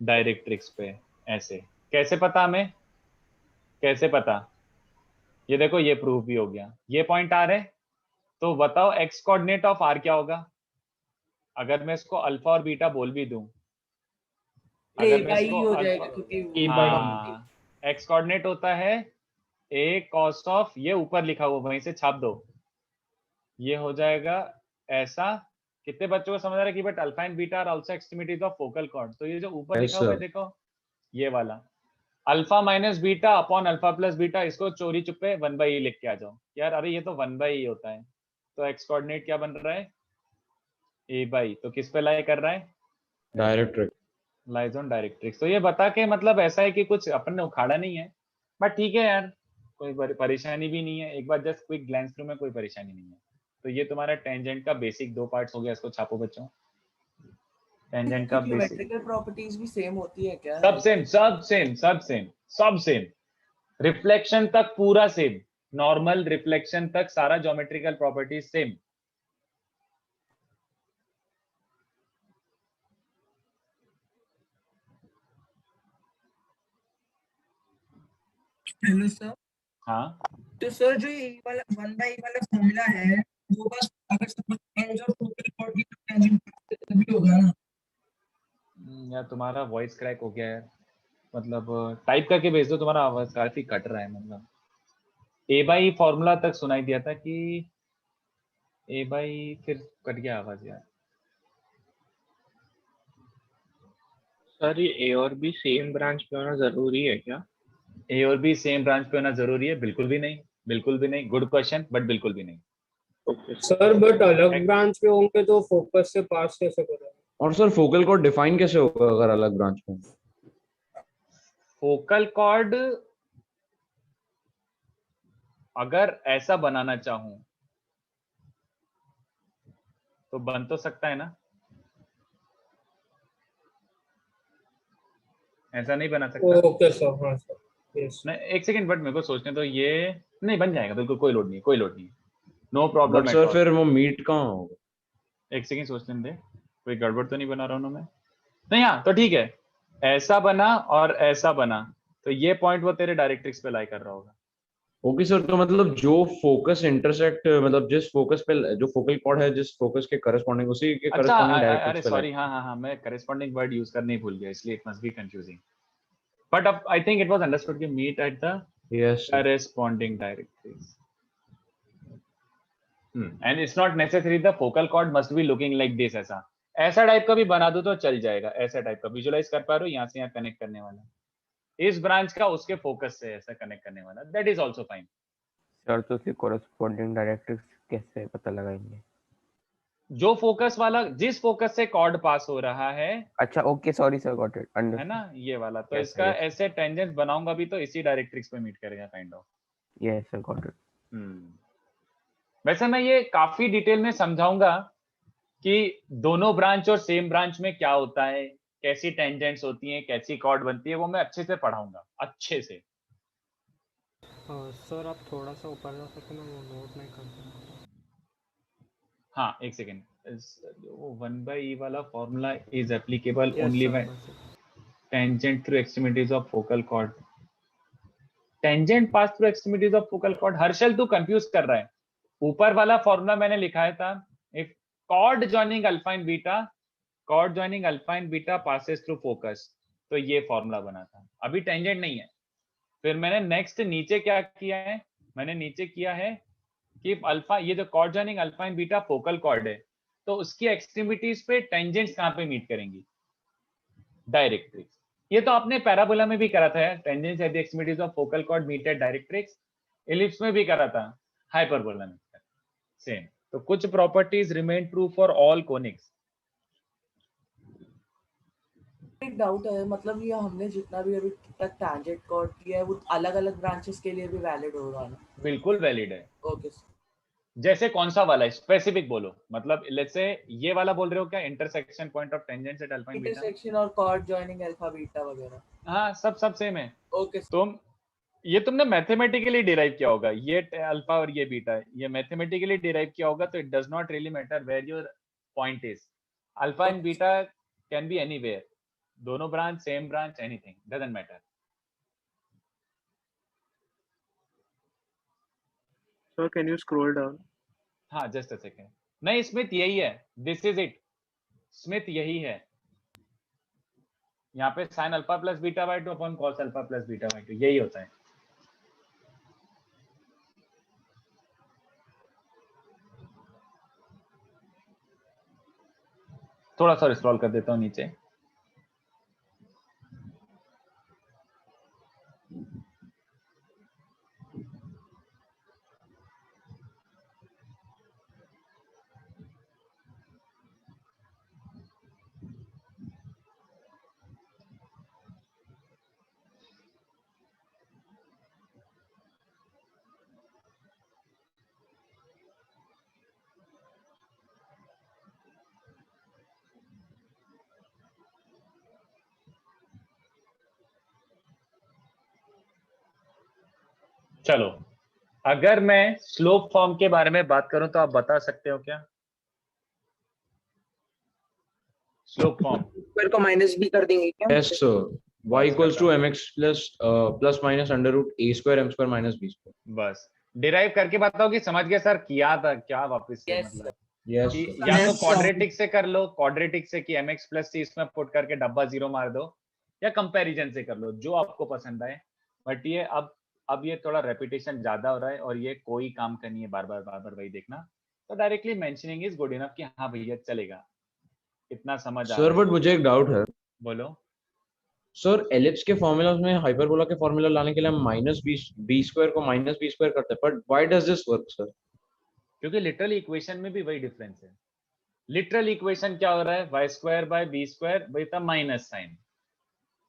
डायरेक्ट्रिक्स पे। ऐसे कैसे पता हमें, कैसे पता, ये देखो ये प्रूफ भी हो गया, ये पॉइंट आ रहे। तो बताओ एक्स कोऑर्डिनेट ऑफ आर क्या होगा, अगर मैं इसको अल्फा और बीटा बोल भी दूं, अगर मैं इसको हो जाएगा अल्फा, क्योंकि हाँ एक्स कोऑर्डिनेट होता है ए कॉस ऑफ, ये ऊपर लिखा हुआ वहीं से छाप दो, ये हो जाएगा ऐसा। कितने बच्चों को समझ आ रहा है कि but alpha and beta are also extremities of focal chord. तो ये जो ऊपर Yes, लिखा हुआ है sir. देखो ये वाला alpha minus beta upon alpha plus beta, इसको चोरी चुपे 1/e लिख के आ जाओ यार, अरे ये तो 1/e होता है। तो एक्स कोऑर्डिनेट क्या बन रहा है, a/, तो किस पे लाई कर रहा है, डायरेक्ट्रिक्स। Lies on directrix. तो ये बता के मतलब ऐसा है कि कुछ अपन ने उखाड़ा नहीं है, बट ठीक है यार, कोई परेशानी भी नहीं है, एक बार जस्ट क्विक ग्लैंस थ्रू में कोई परेशानी नहीं है। तो ये तुम्हारा टेंजेंट का बेसिक 2 पार्ट्स हो गया, इसको छापो बच्चों। टेंजेंट का बेसिक ज्योमेट्रिकल प्रॉपर्टीज भी सेम होती है क्या? सब सेम, सब सेम, सब सेम, सब सेम, रिफ्लेक्शन तक पूरा सेम, नॉर्मल रिफ्लेक्शन तक सारा geometrical properties same. Hello sir. हाँ तो सर जो ये वाला 1/e वाला फॉर्मूला है वो बस अगर suppose end of focal cord की टेंजेंट तभी होगा ना? यार तुम्हारा वॉइस क्रैक हो गया है, मतलब टाइप करके भेज दो, तुम्हारा आवाज काफी कट रहा है। मतलब a/e फॉर्मूला तक सुनाई दिया था कि a/e, फिर कट गया आवाज यार। सर ये ए और बी सेम ब्रांच पे होना जरूरी है क्या? ए और बी सेम ब्रांच पे होना जरूरी है? बिल्कुल भी नहीं, बिल्कुल भी नहीं। गुड क्वेश्चन, बट बिल्कुल भी नहीं। ओके सर बट अलग ब्रांच पे होंगे तो फोकस से पास कैसे करेंगे? और सर फोकल कॉर्ड डिफाइन कैसे होगा अगर अलग ब्रांच में? फोकल कॉर्ड अगर ऐसा बनाना चाहूं तो बन तो सकता है ना, ऐसा नहीं बना सकता। ओके सर, हाँ सर, यस। नहीं एक सेकंड, बट मेरे को सोचने तो, ये नहीं बन जाएगा बिल्कुल, कोई लोड नहीं, कोई लोड नहीं, no problem but at sir all. फिर वो मीट कहाँ होगा? एक सेकंड सोचने दे, कोई गड़बड़ तो नहीं बना रहा हूं मैं? नहीं, हाँ तो ठीक है, ऐसा बना और ऐसा बना, तो ये पॉइंट वो तेरे डायरेक्ट्रिक्स पे लाई कर रहा होगा। ओके सर, तो मतलब जो फोकस इंटरसेक्ट, मतलब जिस फोकस पे जो फोकल कॉर्ड है जिस फोकस के करस्पॉन्डिंग, उसी के अच्छा करस्पॉन्डिंग अरे डायरेक्ट्रिक्स पे सॉरी, हाँ हाँ हाँ, मैं करस्पॉन्डिंग वर्ड यूज करने ही भूल गया, इसलिए it must be confusing, but अब I think it was understood कि meet at the yes corresponding directories. And it's not necessary the focal cord must be looking like this, ऐसा टाइप का भी बना दो तो चल जाएगा। ऐसा टाइप का विजुअलाइज कर पा रहे हो, यहाँ से यहाँ कनेक्ट करने वाला, इस ब्रांच का उसके फोकस से ऐसा कनेक्ट करने वाला, that is also fine. Sir तो उसके कोरस्पॉन्डिंग डायरेक्ट्रिक्स कैसे पता लगाएंगे? जो फोकस वाला, जिस फोकस से कॉर्ड पास हो रहा है, अच्छा okay, sorry sir, got it, है अंडरस्टूड। ना, ये वाला तो Yes, इसका yes. ऐसे टेंजेंट बनाऊंगा भी तो इसी डायरेक्ट्रिक्स पे मीट करेगा kind of. Yes sir, got it. वैसे मैं ये काफी डिटेल में समझाऊंगा कि दोनों ब्रांच और सेम ब्रांच में क्या होता है, कैसी टेंजेंट्स होती हैं, कैसी कॉर्ड बनती है, वो मैं अच्छे से पढ़ाऊंगा, अच्छे से। सर आप थोड़ा सा ऊपर जा सकते हैं, वो नोट नहीं कर सकता। हाँ एक सेकेंड, 1/e वाला formula is applicable only when tangent through extremities of focal cord, tangent pass through extremities of focal cord. Harshal तू कंफ्यूज कर रहा है, ऊपर वाला फॉर्मूला मैंने लिखाया था, if chord joining alpha and beta, chord joining alpha and beta passes through focus, तो ये फॉर्मूला बना था, अभी टेंजेंट नहीं है। फिर मैंने नेक्स्ट नीचे क्या किया है, मैंने नीचे किया है कि अल्फा, ये जो chord joining alpha and beta focal chord है, तो उसकी एक्सट्रीमिटीज पे टेंजेंट्स कहां पे मीट करेंगी, डायरेक्ट्रिक्स। ये तो आपने पैराबोला में भी करा था, tangents at the extremities of focal chord meet at directrix, ellipse में भी करा था, हाइपरबोला में सेम। तो कुछ properties remain true for all conics. एक डाउट है, मतलब ये हमने जितना भी अभी तक टैंजेंट कॉर्ड किया है वो अलग अलग ब्रांचेस के लिए भी वैलिड होगा ना? बिल्कुल वैलिड है। Okay sir. जैसे कौन सा वाला है, स्पेसिफिक बोलो, मतलब लेट्स से ये वाला बोल रहे हो क्या, intersection point of tangents at alpha and beta, intersection और कॉर्ड जॉइनिंग अल्फा बीटा वगैरह? हाँ सब सेम है। Okay sir. तुम ये तुमने मैथमेटिकली डिराइव किया होगा, ये अल्फा और ये बीटा है, ये मैथमेटिकली डिराइव किया होगा, तो it does not really matter where your point is, alpha and beta can be anywhere, दोनों branch, same branch, anything, doesn't matter. Sir, can you scroll down? हाँ जस्ट अ सेकेंड। नहीं स्मिथ यही है, दिस इज इट, स्मिथ यही है। यहाँ पे sine alpha plus beta by two upon cos alpha plus beta by two, यही होता है। थोड़ा सा स्क्रॉल कर देता हूँ नीचे। चलो, अगर मैं स्लोप फॉर्म के बारे में बात करूं तो आप बता सकते हो क्या? स्लोप फॉर्म स्क्वायर को माइनस भी कर देंगे क्या? Yes sir, y equals to mx plus minus under root a square m square minus b square। बस डिराइव करके बताओ कि समझ गए सर किया था क्या वापस से? Yes, मतलब यस कि सर, या तो Yes, sir. क्वाड्रेटिक से कर लो, क्वाड्रेटिक से कि mx प्लस c इसमें पुट करके डब्बा जीरो मार दो, या कंपैरिजन से कर लो, जो आपको पसंद आए। बट ये अब ये थोड़ा रेपिटेशन ज्यादा हो रहा है और ये कोई काम का नहीं है बार बार वही देखना। तो directly mentioning is good enough कि हाँ भैया चलेगा, इतना समझ आ सर रहा है। बट मुझे एक डाउट है बोलो। सर, एलिप्स के फॉर्मूला में हाइपरबोला के फॉर्मूला लाने के लिए हम माइनस बी स्क्वायर को माइनस बी स्क्वायर करते हैं, but why does this work sir? क्योंकि लिटरल इक्वेशन में भी वही डिफरेंस है। लिटरल इक्वेशन क्या हो रहा है? Y square by b square with a minus sign,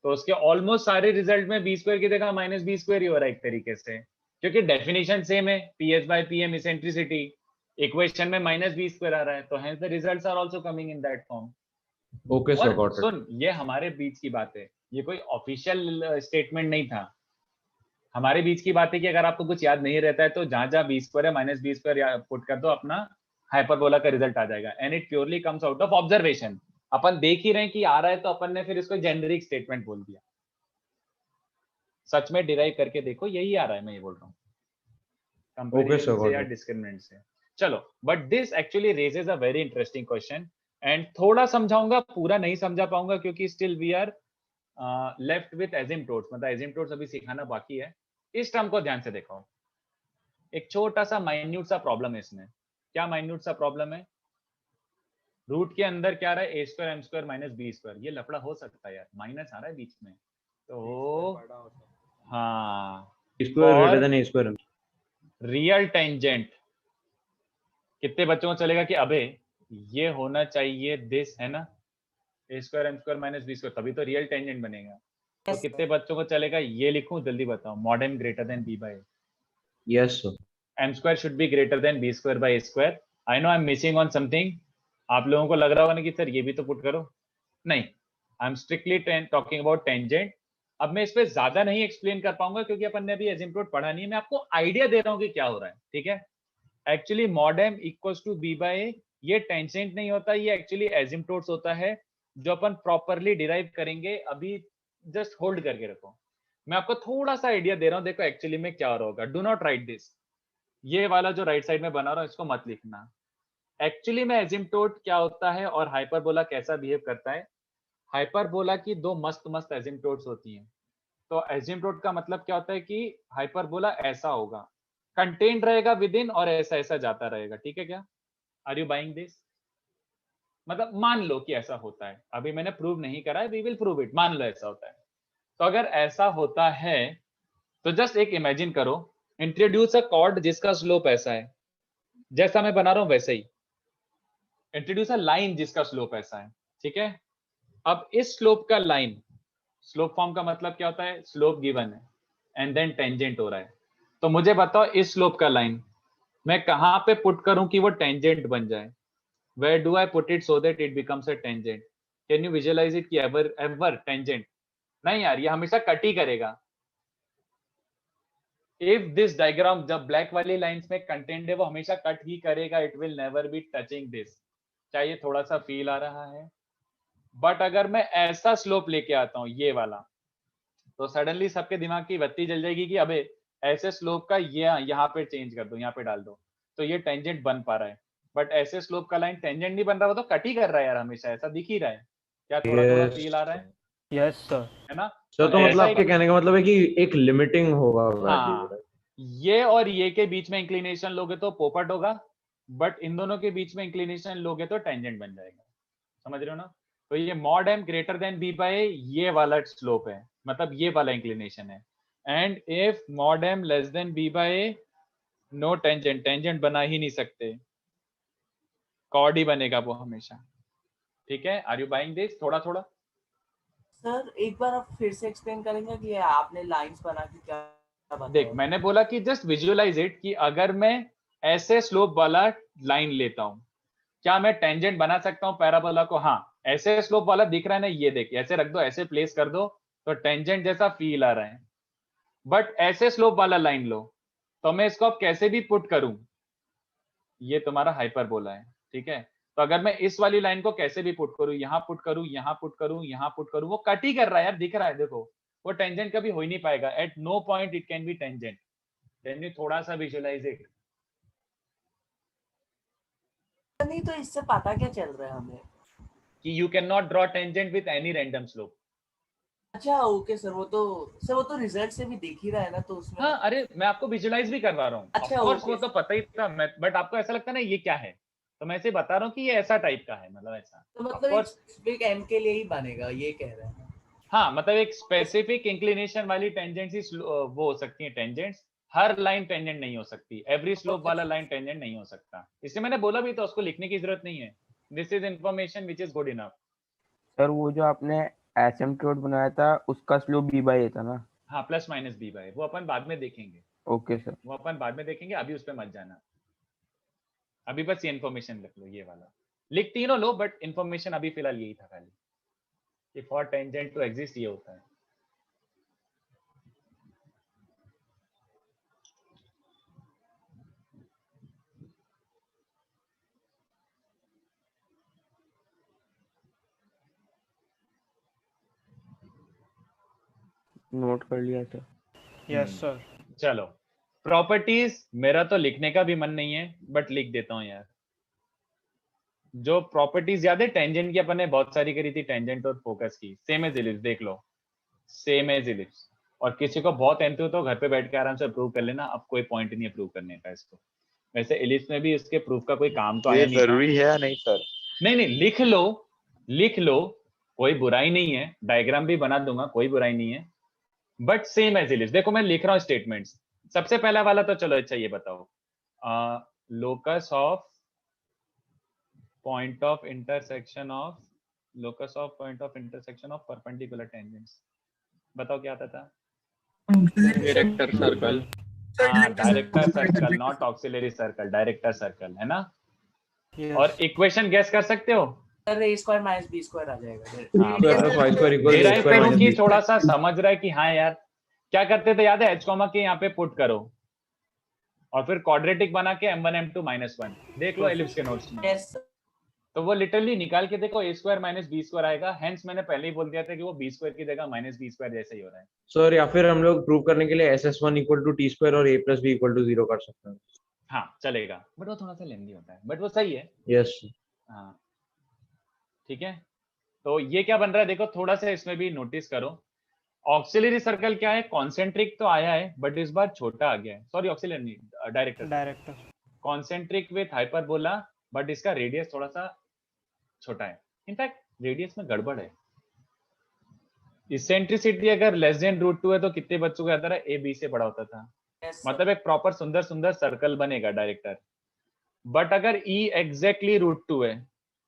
तो उसके ऑलमोस्ट सारे रिजल्ट में बी स्क्वायर की जगह माइनस बी स्क्वायर ही हो रहा है एक तरीके से, क्योंकि डेफिनेशन सेम है, p h by p m eccentricity, equation में माइनस बी स्क्वायर आ रहा है, तो hence the results are also coming in that form. Okay sir, और गॉट इट। सुन, ये हमारे बीच की बात है, ये कोई ऑफिशियल स्टेटमेंट नहीं था, हमारे बीच की बात है कि अगर आपको कुछ याद नहीं रहता है तो जहां जहां बी स्क्वायर है माइनस बी स्क्वायर पुट कर दो, अपना हाइपरबोला का रिजल्ट आ जाएगा। And it purely comes out of observation. अपन देख ही रहे हैं कि आ रहा है तो अपन ने फिर इसको जेनरिक स्टेटमेंट बोल दिया। सच में डिराइव करके देखो, यही आ रहा है, मैं ये बोल रहा हूँ, कंपैरिजन से या डिस्क्रिमिनेंट से। चलो, but this actually raises a very interesting question, and थोड़ा समझाऊंगा, पूरा नहीं समझा पाऊंगा क्योंकि still we are left with asymptotes, मतलब एसिम्प्टोट्स अभी सिखाना बाकी है। इस टर्म को ध्यान से देखो, एक छोटा सा माइन्यूट सा प्रॉब्लम है इसमें। क्या माइन्यूट सा प्रॉब्लम है? रूट के अंदर क्या रहा है? A square M square minus B square. ये लफड़ा हो सकता है यार, माइनस आ रहा है बीच में, तो हाँ, स्क्वायर ग्रेटर देन ए स्क्वायर। रियल टेंजेंट कितने बच्चों को चलेगा कि अबे ये होना चाहिए दिस, है ना, A square M square minus B square, तभी तो रियल टेंजेंट बनेगा। तो कितने बच्चों को चलेगा ये लिखूं? जल्दी बताओ। Mod m greater than b by yes sir. m square should be greater than b square by a square. I know I'm missing on something. आप लोगों को लग रहा होगा ना कि सर ये भी तो पुट करो। नहीं, I'm strictly talking about tangent. अब मैं इस पे ज्यादा नहीं एक्सप्लेन कर पाऊंगा क्योंकि अपन ने अभी एसिम्प्टोट पढ़ा नहीं है, मैं आपको आइडिया दे रहा हूँ कि क्या हो रहा है, ठीक है। Actually mod m equals to b by a, ये टेंजेंट नहीं होता, ये एक्चुअली एसिम्प्टोट्स होता है जो अपन प्रॉपरली डिराइव करेंगे। अभी जस्ट होल्ड करके रखो, मैं आपको थोड़ा सा आइडिया दे रहा हूँ। देखो एक्चुअली में क्या हो रहा होगा, डू नॉट राइट दिस, ये वाला जो राइट साइड में बना रहा हूं इसको मत लिखना। एक्चुअली में एसिम्प्टोट क्या होता है और हाइपरबोला कैसा बिहेव करता है। हाइपरबोला की दो मस्त मस्त एसिम्प्टोट्स होती हैं। तो एसिम्प्टोट का मतलब क्या होता है कि हाइपरबोला ऐसा होगा, कंटेंट रहेगा विद इन, और ऐसा ऐसा जाता रहेगा, ठीक है क्या? Are you buying this? मतलब मान लो कि ऐसा होता है, अभी मैंने प्रूव नहीं करा है, वी विल प्रूव इट, मान लो ऐसा होता है। तो अगर ऐसा होता है तो जस्ट एक इमेजिन करो, इंट्रोड्यूस अ कॉर्ड जिसका स्लोप ऐसा है, जैसा मैं बना रहा हूं वैसे ही। इंट्रोड्यूस अ लाइन जिसका स्लोप ऐसा है, ठीक है। अब इस स्लोप का लाइन, स्लोप फॉर्म का मतलब क्या होता है? स्लोप गिवन है एंड देन टेंजेंट हो रहा है। तो मुझे बताओ इस स्लोप का लाइन मैं कहां पे पुट करूं कि वो टेंजेंट बन जाए? Where do I put it so that it becomes a tangent? Can you visualize it कि एवर टेंजेंट? नहीं यार, ये हमेशा कट ही करेगा। इफ दिस डायग्राम, जब ब्लैक वाली लाइंस में कंटेंट है वो हमेशा कट ही करेगा, it will never be touching this. चाहिए थोड़ा सा फील आ रहा है, बट अगर मैं ऐसा स्लोप लेके आता हूँ ये वाला, तो सडनली सबके दिमाग की बत्ती जल जाएगी कि अबे ऐसे स्लोप का ये यहाँ पे चेंज कर दो, यहाँ पे डाल दो, तो ये टेंजेंट बन पा रहा है। बट ऐसे स्लोप का लाइन टेंजेंट नहीं बन रहा, वो तो कट ही कर रहा है यार, हमेशा ऐसा दिख ही रहा है। क्या थोड़ा थोड़ा Yes. फील आ रहा है? Yes sir. है ना? सर तो ऐसा मतलब ही आपके कहने का मतलब है कि एक लिमिटिंग होगा वैल्यू, हाँ, ये और ये के बीच में इंक्लिनेशन लोगे तो पोपट होगा, बट इन दोनों के बीच में इंक्लिनेशन लोगे तो टेंजेंट बन जाएगा। समझ रहे हो ना? तो ये mod m greater than b by ये वाला स्लोप है, मतलब ये वाला इंक्लिनेशन है। And if mod m less than b by no tangent, tangent बना ही नहीं सकते, कॉर्ड ही बनेगा वो हमेशा। ठीक है? Are you buying this? थोड़ा थोड़ा सर एक बार आप फिर से एक्सप्लेन करेंगे कि आपने लाइंस बना के क्या बताया? देख, मैंने बोला कि जस्ट विजुअलाइज इट कि अगर मैं ऐसे स्लोप वाला लाइन लेता हूं, क्या मैं टेंजेंट बना सकता हूं पैराबोला को? हाँ, ऐसे स्लोप वाला दिख रहा है ना, ये देख, ऐसे रख दो, ऐसे प्लेस कर दो, तो टेंजेंट जैसा फील आ रहा है। बट ऐसे स्लोप वाला लाइन लो, तो मैं इसको अब कैसे भी पुट करूं, ये तुम्हारा हाइपरबोला है। ठीक है? तो अगर मैं इस वाली लाइन को कैसे भी पुट करूं, यहाँ पुट करूं, यहाँ पुट करूं, यहाँ पुट करूं, वो कट ही कर रहा है यार, दिख रहा है, देखो वो टेंजेंट कभी हो ही नहीं पाएगा। At no point it can be tangent. Can you थोड़ा सा विजुअलाइज इट? नहीं तो इससे पता क्या चल रहा है हमें कि you can not draw tangent with any random slope. अच्छा ओके सर, वो तो रिजल्ट से भी दिख ही रहा है ना, तो उसमें हाँ, अरे मैं आपको विजुअलाइज भी करवा रहा हूँ। अच्छा, ऑफ कोर्स ओके। वो तो पता ही था, बट आपको ऐसा लगता है ना ये क्या है, तो मैं ऐसे बता रहा हूँ कि ये ऐसा टाइप का है, मतलब ऐसा। तो Of मतलब एक course, स्पेसिफिक एम के लिए ही बनेगा, ये कह रहे हैं? हाँ, मतलब एक स्पेसिफिक इंक्लिनेशन वाली टेंजेंट्स वो हो सकती है टेंजेंट्स, हर लाइन टेंजेंट नहीं हो सकती, एवरी स्लोप वाला लाइन टेंजेंट नहीं हो सकता। इसलिए मैंने बोला भी तो, उसको लिखने की जरूरत नहीं है। This is information which is good enough. Sir वो जो आपने एसिम्प्टोट बनाया था उसका स्लोप b बाय था ना? हाँ, प्लस माइनस b बाय, वो अपन बाद में देखेंगे। Okay sir. वो अपन बाद में देखेंगे, अभी उस पर मत जाना। अभी बस ये इन्फॉर्मेशन लिख लो, ये वाला लिख तीनों लो, बट इन्फॉर्मेशन अभी फिलहाल यही था खाली कि फॉर टेंजेंट टू एग्जिस्ट ये होता है। नोट कर लिया सर। Yes sir. चलो, प्रॉपर्टीज मेरा तो लिखने का भी मन नहीं है, बट लिख देता हूं यार। जो प्रॉपर्टीज याद है टेंजेंट की, अपन ने बहुत सारी करी थी, टेंजेंट और फोकस की। सेम एज इलिप्स, देख लो, सेम एज इलिप्स। और किसी को बहुत एंथु तो घर पे बैठ के आराम से प्रूव कर लेना, अब कोई पॉइंट नहीं है प्रूव करने का इसको। वैसे इलिप्स में भी इसके प्रूफ का कोई काम तो आया नहीं था। जरूरी है या नहीं सर? नहीं, लिख लो, लिख लो, कोई बुराई नहीं है, डायग्राम भी बना दूंगा, कोई बुराई नहीं है, बट सेम एज इलिप्स। देखो मैं लिख रहा हूँ स्टेटमेंट्स। सबसे पहला वाला तो चलो, अच्छा ये बताओ, locus of point of intersection of perpendicular tangents। बताओ क्या आता था? Director circle. Director circle, not auxiliary circle, director circle, है ना? Yes. और इक्वेशन गेस कर सकते हो? Sir a square minus b square आ जाएगा। डिराइव करो कि थोड़ा सा समझ रहा है कि हाँ यार क्या करते थे, याद है? h कॉमा के यहाँ पे पुट करो और फिर क्वाड्रेटिक बना के m1 m2 -1। देख लो एलिप्स के नोट्स में। यस तो वो लिटरली निकाल के देखो, a square minus b square आएगा। हेंस मैंने पहले ही बोल दिया था कि वो b स्क्वायर की जगह माइनस b स्क्वायर जैसे ही हो रहा है। सर या फिर हम लोग प्रूव करने के लिए SS1 equal to t square और a plus b equal to 0 कर सकते हैं। हाँ चलेगा, बट वो थोड़ा सा लेंदी होता है, बट वो सही है। यस। हाँ ठीक है। तो ये क्या बन रहा है देखो, थोड़ा सा इसमें भी नोटिस करो। ऑक्सिलरी सर्कल क्या है? कॉन्सेंट्रिक तो आया है, बट इस बार छोटा आ गया है। सॉरी, ऑक्सिलरी नहीं, director. Concentric with hyperbola, but इसका रेडियस थोड़ा सा छोटा है। इनफैक्ट रेडियस में गड़बड़ है। इसेंट्रिसिटी अगर लेस देन √2 है तो कितने बच्चों को आता है? a b से बड़ा होता था। मतलब एक प्रॉपर सुंदर सुंदर सर्कल बनेगा डायरेक्टर। बट अगर e एग्जैक्टली √2 है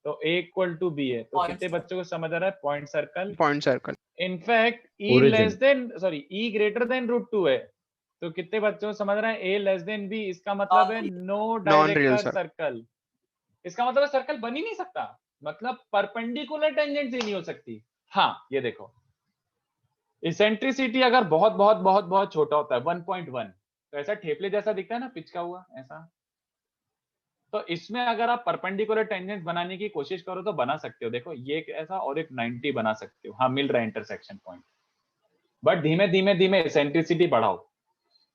तो a इक्वल टू b है, तो कितने बच्चों को समझ आ रहा है? Point circle. In fact e less than e greater than √2 है, तो कितने बच्चों को समझ रहा है? a less than b। इसका मतलब है नो डायरेक्टर सर्कल। इसका मतलब सर्कल बन ही नहीं सकता, मतलब परपेंडिकुलर टेंजेंट ही नहीं हो सकती। हाँ ये देखो, इसेंट्रिसिटी अगर बहुत बहुत बहुत बहुत छोटा होता है 1.1, तो ऐसा ठेपले जैसा दिखता है ना, पिचका हुआ ऐसा, तो इसमें अगर आप परपेंडिकुलर टेंजेंट बनाने की कोशिश करो तो बना सकते हो। देखो ये एक ऐसा और एक 90 बना सकते हो, हाँ मिल रहा है इंटरसेक्शन पॉइंट। बट धीमे धीमे धीमे इसेंट्रिसिटी बढ़ाओ।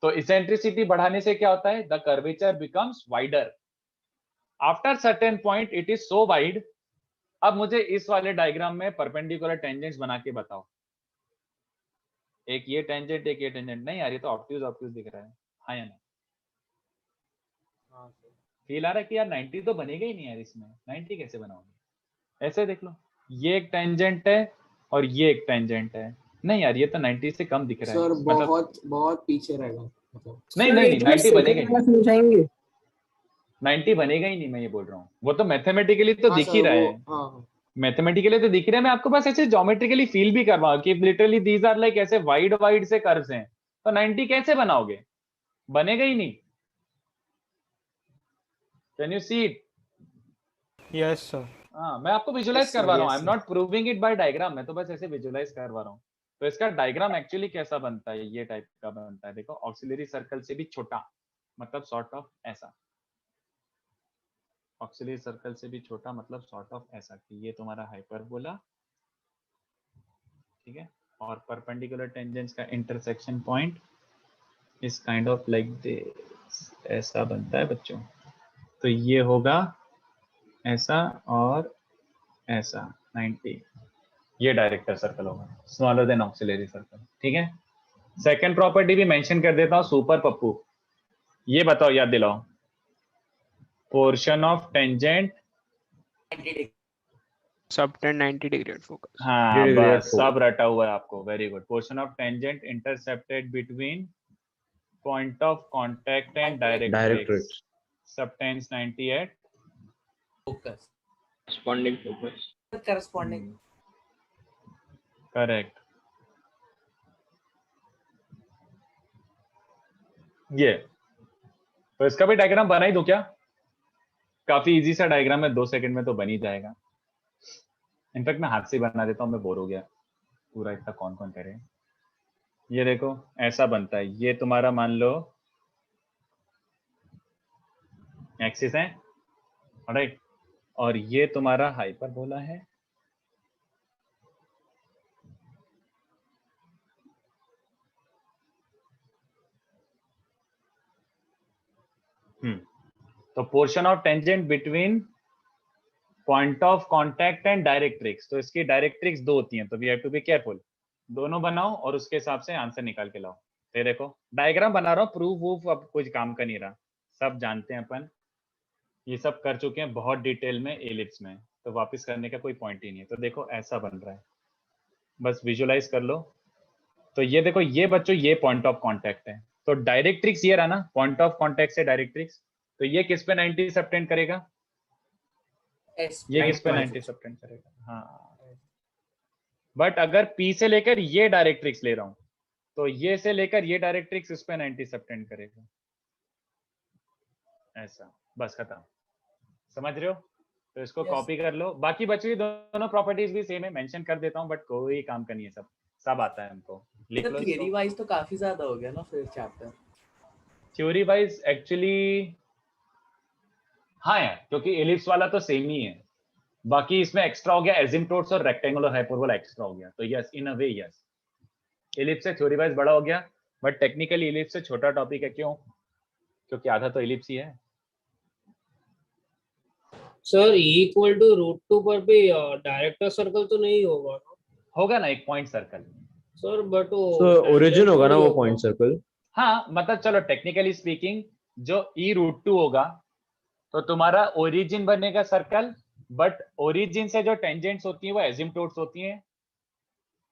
तो इसेंट्रिसिटी बढ़ाने से क्या होता है, the curvature becomes wider. After certain point it is so wide. अब मुझे इस वाले डायग्राम में परपेंडिकुलर टेंजेंट्स बना के बताओ। एक ये टेंजेंट, एक ये टेंजेंट। नहीं यार ये तो ऑब्ट्यूज ऑब्ट्यूज दिख रहा है। हाँ या नहीं? फील आ रहा है कि यार 90 तो बनेगा ही नहीं यार, इसमें 90 कैसे बनाओगे? ऐसे देख लो, ये एक टेंजेंट है और ये एक टेंजेंट है। नहीं यार ये तो 90 से कम दिख रहा है। सर मतलब बहुत बहुत पीछे रहेगा मतलब। नहीं नहीं नहीं 90 बनेगा ही नहीं। समझाएंगे 90 बनेगा ही नहीं, मैं ये बोल रहा हूँ। वो तो मैथमेटिकली तो हाँ दिख सर ही रहा वो है, हाँ मैथमेटिकली तो दिख रहा है। मैं आपको बस ऐसे ज्योमेट्रिकली फील भी करवाऊं कि लिटरली दीज आर लाइक ऐसे वाइड वाइड से कर्व्स हैं। तो 90 कैसे बनाओगे? बनेगा ही नहीं। Can you see it? Yes sir. हाँ मैं आपको विजुलाइज Yes, sir, करवा रहा हूँ। yes, I am sir. Not proving it by diagram, मैं तो बस ऐसे विजुलाइज करवा रहा हूँ। तो इसका डायग्राम एक्चुअली कैसा बनता है, ये टाइप का बनता है। देखो ऑक्सिलरी सर्कल से भी छोटा, मतलब सॉर्ट ऑफ ऐसा। ऑक्सिलरी सर्कल से भी छोटा मतलब सॉर्ट ऑफ ऐसा कि ये तुम्हारा हाइपरबोला, ठीक है। और परपेंडिकुलर टेंजेंट्स का इंटरसेक्शन पॉइंट इस काइंड ऑफ लाइक दिस, ऐसा बनता है बच्चों। तो ये होगा ऐसा और ऐसा 90। ये डायरेक्टर सर्कल होगा, स्मॉलर देन ऑक्सिलरी सर्कल, ठीक है। सेकंड प्रॉपर्टी भी मेंशन कर देता हूँ, सुपर पप्पू। ये बताओ, याद दिलाओ। Portion of tangent subtend 90 degree focus. हाँ degree at बस four. सब रटा हुआ है आपको, very good. Portion of tangent intercepted between point of contact and directrix Directrix. Subtends 90 at focus Corresponding focus. Corresponding. Correct. ये तो इसका भी डायग्राम बना ही दूं क्या? काफी इजी सा डायग्राम है, 2 सेकंड में तो बन ही जाएगा। इनफैक्ट मैं हाथ से बना देता हूँ, मैं बोर हो गया पूरा, इतना कौन कौन करे। ये देखो ऐसा बनता है। ये तुम्हारा मान लो एक्सिस है, राइट, और ये तुम्हारा हाइपरबोला है। तो portion of tangent between point of contact and directrix. तो इसकी डायरेक्ट्रिक्स 2 होती हैं, तो we have to be careful. दोनों बनाओ और उसके हिसाब से आंसर निकाल के लाओ। ये देखो डायग्राम बना रहा हूँ, प्रूफ वूफ अब कुछ काम का नहीं रहा, सब जानते हैं अपन, ये सब कर चुके हैं बहुत डिटेल में एलिप्स में, तो वापस करने का कोई पॉइंट ही नहीं है। तो देखो ऐसा बन रहा है, बस विजुलाइज कर लो। तो ये देखो, ये बच्चों ये पॉइंट ऑफ कांटेक्ट है, तो डायरेक्ट्रिक्स ये रहा ना, पॉइंट ऑफ कांटेक्ट से डायरेक्ट्रिक्स। तो ये किस पे 90 सबटेंड करेगा? ये किस पे 90 सबटेंड करेगा? हाँ। बट अगर P से लेकर ये डायरेक्ट्रिक्स ले रहा हूं, तो ये से लेकर ये डायरेक्ट्रिक्स इस पे 90 सबटेंड करेगा, ऐसा। बस खत्म, समझ रहे हो? तो इसको कॉपी कर लो। बाकी बची दोनों प्रॉपर्टीज भी सेम है, मेंशन कर देता हूं, बट कोई काम का नहीं है, सब सब आता है हमको। लिख लो थियरी इसको। वाइज तो काफी ज्यादा हो गया ना फिर चैप्टर। थ्योरी वाइज एक्चुअली हाँ यार, क्योंकि एलिप्स वाला तो सेम ही है, बाकी इसमें एक्स्ट्रा हो गया एसिम्प्टोट्स और रेक्टेंगुलर हाइपरबोला एक्स्ट्रा हो गया। तो यस, इन अ वे यस, एलिप्स से थ्योरी वाइज बड़ा हो गया, बट टेक्निकली एलिप्स से छोटा टॉपिक है। क्यों? क्योंकि आधा तो एलिप्स ही है। सर इक्वल टू √2 पर भी डायरेक्टर सर्कल तो नहीं होगा ना? होगा ना एक पॉइंट सर्कल। सर बट वो So origin होगा ना वो point circle. हाँ मतलब चलो टेक्निकली स्पीकिंग जो E√2 होगा तो तुम्हारा ओरिजिन बनेगा सर्कल, बट ओरिजिन से जो टेंजेंट्स होती हैं वो एसिम्प्टोट्स होती हैं,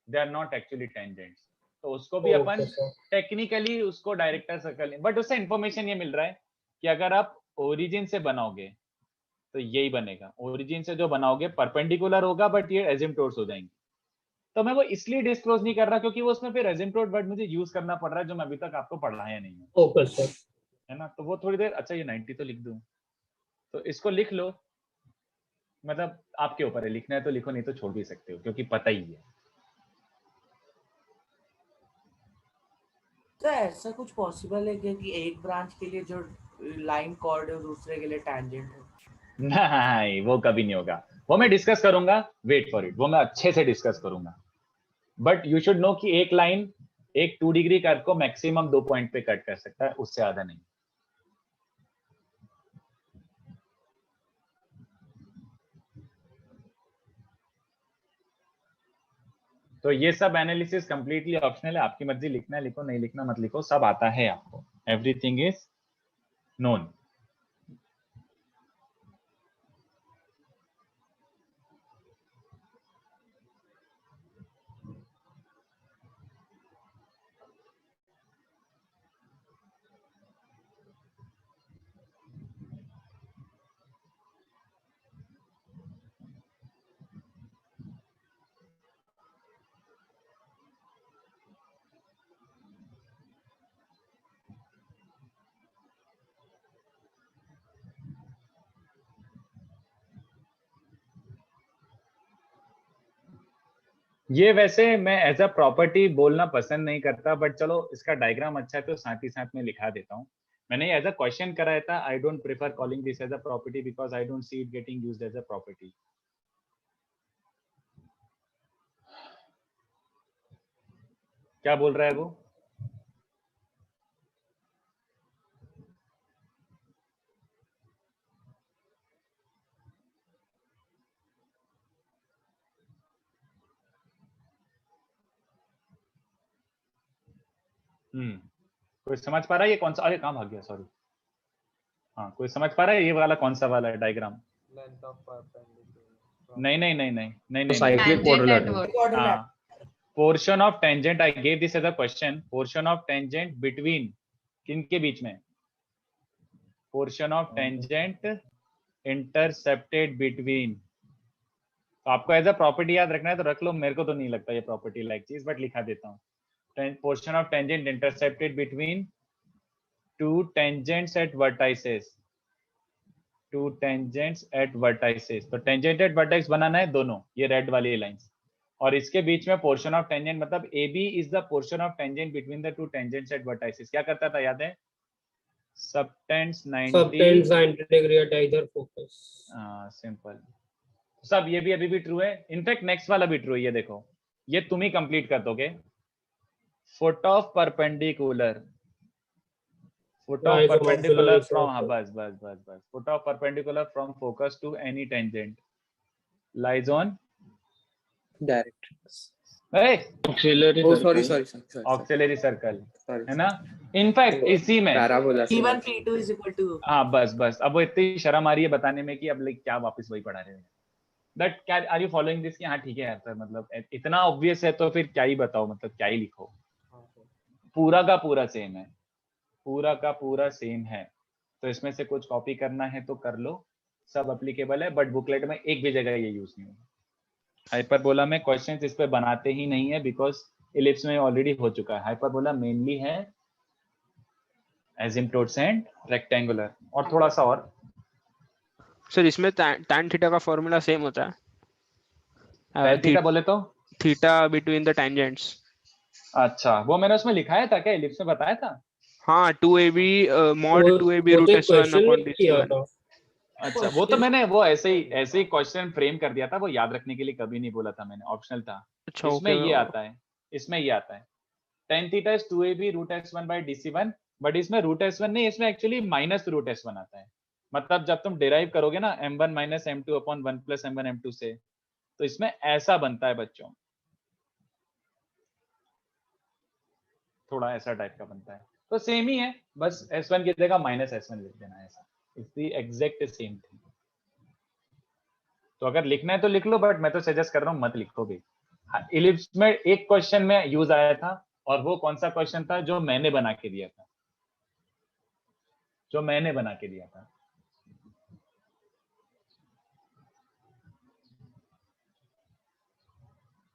they are not actually tangents. तो उसको भी अपन टेक्निकली उसको डायरेक्टर सर्कल, बट उससे इंफॉर्मेशन ये मिल रहा है कि अगर आप ओरिजिन से बनाओगे तो यही बनेगा, ओरिजिन से जो बनाओगे परपेंडिकुलर होगा बट ये एसिम्प्टोट्स हो जाएंगे। तो मैं वो इसलिए डिस्क्लोज नहीं कर रहा क्योंकि वो उसमें फिर एसिम्प्टोट वर्ड मुझे यूज करना पड़ रहा है जो मैं अभी तक आपको पढ़ाया नहीं है। ओके सर, है ना? तो वो थोड़ी देर, अच्छा ये 90 तो लिख दूं, तो इसको लिख लो, मतलब आपके ऊपर है, लिखना है तो लिखो, नहीं तो छोड़ भी सकते हो क्योंकि पता ही है। तो ऐसा कुछ पॉसिबल है क्या कि एक ब्रांच के लिए जो लाइन कॉर्ड है, दूसरे के लिए टैंजेंट है। नहीं, वो कभी नहीं होगा, वो मैं डिस्कस करूंगा, वेट फॉर इट, वो मैं अच्छे से डिस्कस करूंगा। बट यू शुड नो कि एक लाइन एक 2 डिग्री कर्व को मैक्सिमम 2 पॉइंट पे कट कर सकता है, उससे ज्यादा नहीं। तो ये सब एनालिसिस कंप्लीटली ऑप्शनल है, आपकी मर्जी, लिखना है लिखो, नहीं लिखना मत लिखो, सब आता है आपको, एवरीथिंग इज नोन। ये वैसे मैं एज अ प्रॉपर्टी बोलना पसंद नहीं करता, बट चलो इसका डायग्राम अच्छा है तो साथ ही साथ में लिखा देता हूँ। मैंने एज अ क्वेश्चन कराया था, I don't prefer calling this as a property because I don't see it getting used as a property. क्या बोल रहा है वो? कोई समझ पा रहा है ये कौन सा? अरे कहाँ भाग गया, सॉरी। हाँ, कोई समझ पा रहा है ये वाला कौन सा वाला है डायग्राम? नहीं नहीं नहीं नहीं नहीं नहीं साइक्लिक क्वाड्रिलेटरल। हाँ, portion of tangent, I gave this as a question, portion of tangent between, किन के बीच में? Portion of tangent intercepted between. तो आपको एज अ प्रॉपर्टी याद रखना है तो रख लो, मेरे को तो नहीं लगता ये प्रॉपर्टी लाइक चीज, बट लिखा देता हूँ। Portion of tangent intercepted between two tangents at vertices, to tangents at vertices. तो टेंजेंट एट वर्टेक्स बनाना है दोनों, ये रेड वाली लाइंस, और इसके बीच में पोर्शन ऑफ टेंजेंट, मतलब AB is the portion of tangent between the two tangents at vertices. क्या करता था याद है? Subtends 90 degree at either focus. Simple. सब ये भी अभी भी ट्रू है, इनफैक्ट नेक्स्ट वाला भी ट्रू है, ये देखो, ये तुम ही कंप्लीट कर दोगे। Foot of perpendicular, foot of perpendicular from, हाँ बस बस बस बस, foot of perpendicular from focus to any tangent lies on directrix. Auxiliary oh sorry sorry sorry auxiliary circle, है ना? इनफैक्ट इसी में पैराबोला से P1 P2 is equal to हाँ बस बस, अब वो इतनी शर्म आ रही है बताने में कि अब लाइक क्या वापस वही पढ़ा रहे हैं। बट क्या आर यू फॉलोइंग दिस? हाँ ठीक है यार सर, मतलब इतना ऑब्वियस है तो फिर क्या ही बताओ, मतलब क्या ही लिखो, पूरा का पूरा सेम है, पूरा का पूरा सेम है। तो इसमें से कुछ कॉपी करना है तो कर लो, सब एप्लीकेबल है, बट बुकलेट में एक भी जगह ये यूज नहीं होगा। हाइपरबोला में क्वेश्चंस इस पे बनाते ही नहीं है बिकॉज इलिप्स में ऑलरेडी हो चुका है। हाइपरबोला मेनली है एसिम्प्टोट्स एंड रेक्टेंगुलर, और थोड़ा सा और। सर इसमें tan थीटा का फॉर्मूला सेम होता है? tan थीटा बोले तो थीटा बिटवीन द टेंजेंट्स। अच्छा, वो मैंने उसमें लिखाया था क्या, इलिप्स में बताया था? हाँ 2ab mod 2ab root s1 upon dc1। अच्छा, वो तो मैंने वो ऐसे ही क्वेश्चन फ्रेम कर दिया था, वो याद रखने के लिए कभी नहीं बोला था मैंने, ऑप्शनल था। अच्छा, इसमें ये आता है, इसमें ये आता है tan theta is 2ab root s1 by dc1, but इसमें root s1 नहीं, इसमें एक्चुअली माइनस root s1 आता है। मतलब जब तुम डिराइव करोगे ना m1 minus m2 upon 1 plus m1 m2 से, तो इसमें ऐसा बनता है बच्चों, थोड़ा ऐसा टाइप का बनता है। तो सेम ही है, बस s1 की जगह माइनस s1 लिख देना, ऐसा it's the exact same thing. तो अगर लिखना है तो लिख लो, बट मैं तो सजेस्ट कर रहा हूँ मत लिखो भी। हाँ, इलिप्स में एक क्वेश्चन में यूज आया था, और वो कौन सा क्वेश्चन था? जो मैंने बना के दिया था, जो मैंने बना के दिया था।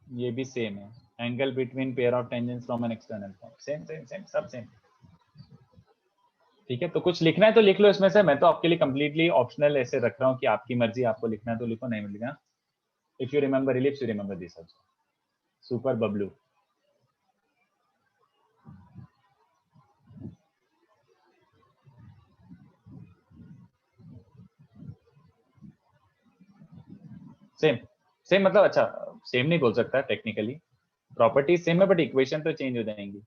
ये भी सेम है, angle between pair of tangents from an external point, same same same, सब सेम। ठीक है, तो कुछ लिखना है तो लिख लो इसमें से, मैं तो आपके लिए कंप्लीटली ऑप्शनल ऐसे रख रहा हूँ कि आपकी मर्जी, आपको लिखना है तो लिखो, नहीं मिलेगा। If you remember ellipse, you remember this also. Super Bablu. Same same मतलब अच्छा सेम नहीं बोल सकता टेक्निकली, प्रॉपर्टी सेम है बट इक्वेशन तो चेंज हो जाएंगी।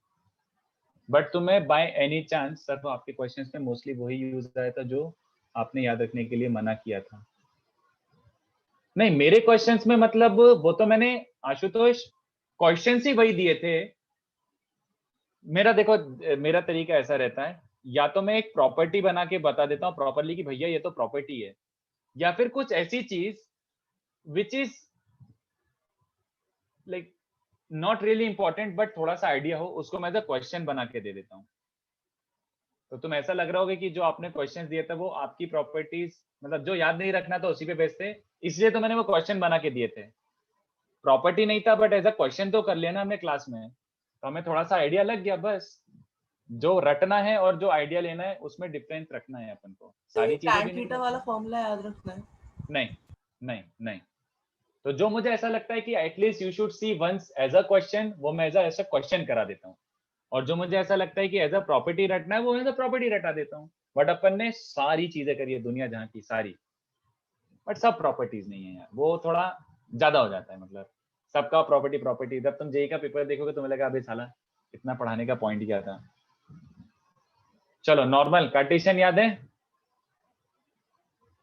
बट तुम्हें बाय एनी चांस सर तो आपके क्वेश्चंस में मोस्टली वही यूज आया था जो आपने याद रखने के लिए मना किया था। नहीं मेरे क्वेश्चंस में मतलब वो तो मैंने आशुतोष क्वेश्चंस ही वही दिए थे। मेरा देखो मेरा तरीका ऐसा रहता है, या तो मैं एक प्रॉपर्टी बना के बता देता हूँ प्रॉपरली कि भैया ये तो प्रॉपर्टी है, या फिर कुछ ऐसी चीज which is like not really important but थोड़ा सा आइडिया हो, उसको मैं क्वेश्चन बना के दे देता हूँ। तो तुम ऐसा लग रहा होगा कि जो आपने क्वेश्चन दिए थे वो आपकी प्रॉपर्टीज मतलब जो याद नहीं रखना था उसी पे बेस्ड थे, इसलिए तो मैंने वो क्वेश्चन बना के दिए थे। प्रॉपर्टी नहीं था बट एज अ क्वेश्चन तो कर लिया ना हमने क्लास में, तो हमें थोड़ा सा आइडिया लग गया। बस जो रटना है और जो आइडिया लेना है उसमें डिफरेंस रखना है अपन को, सारी चीजें भी tan थीटा वाला फॉर्मूला याद रखना है। नहीं नहीं नहीं, तो जो मुझे ऐसा लगता है कि at least you should see once as a question, वो मैं एज अ क्वेश्चन करा देता हूँ, और जो मुझे ऐसा लगता है कि एज अ प्रॉपर्टी रटना है वो एज अ प्रॉपर्टी रटा देता हूँ। बट अपन ने सारी चीजें करी है दुनिया जहाँ की सारी, बट सब प्रॉपर्टीज नहीं है यार, वो थोड़ा ज्यादा हो जाता है। मतलब सबका प्रॉपर्टी प्रॉपर्टी, जब तुम जेई का पेपर देखोगे तुम्हें लगा अबे साला इतना पढ़ाने का पॉइंट क्या था। चलो नॉर्मल कार्टेशियन याद है,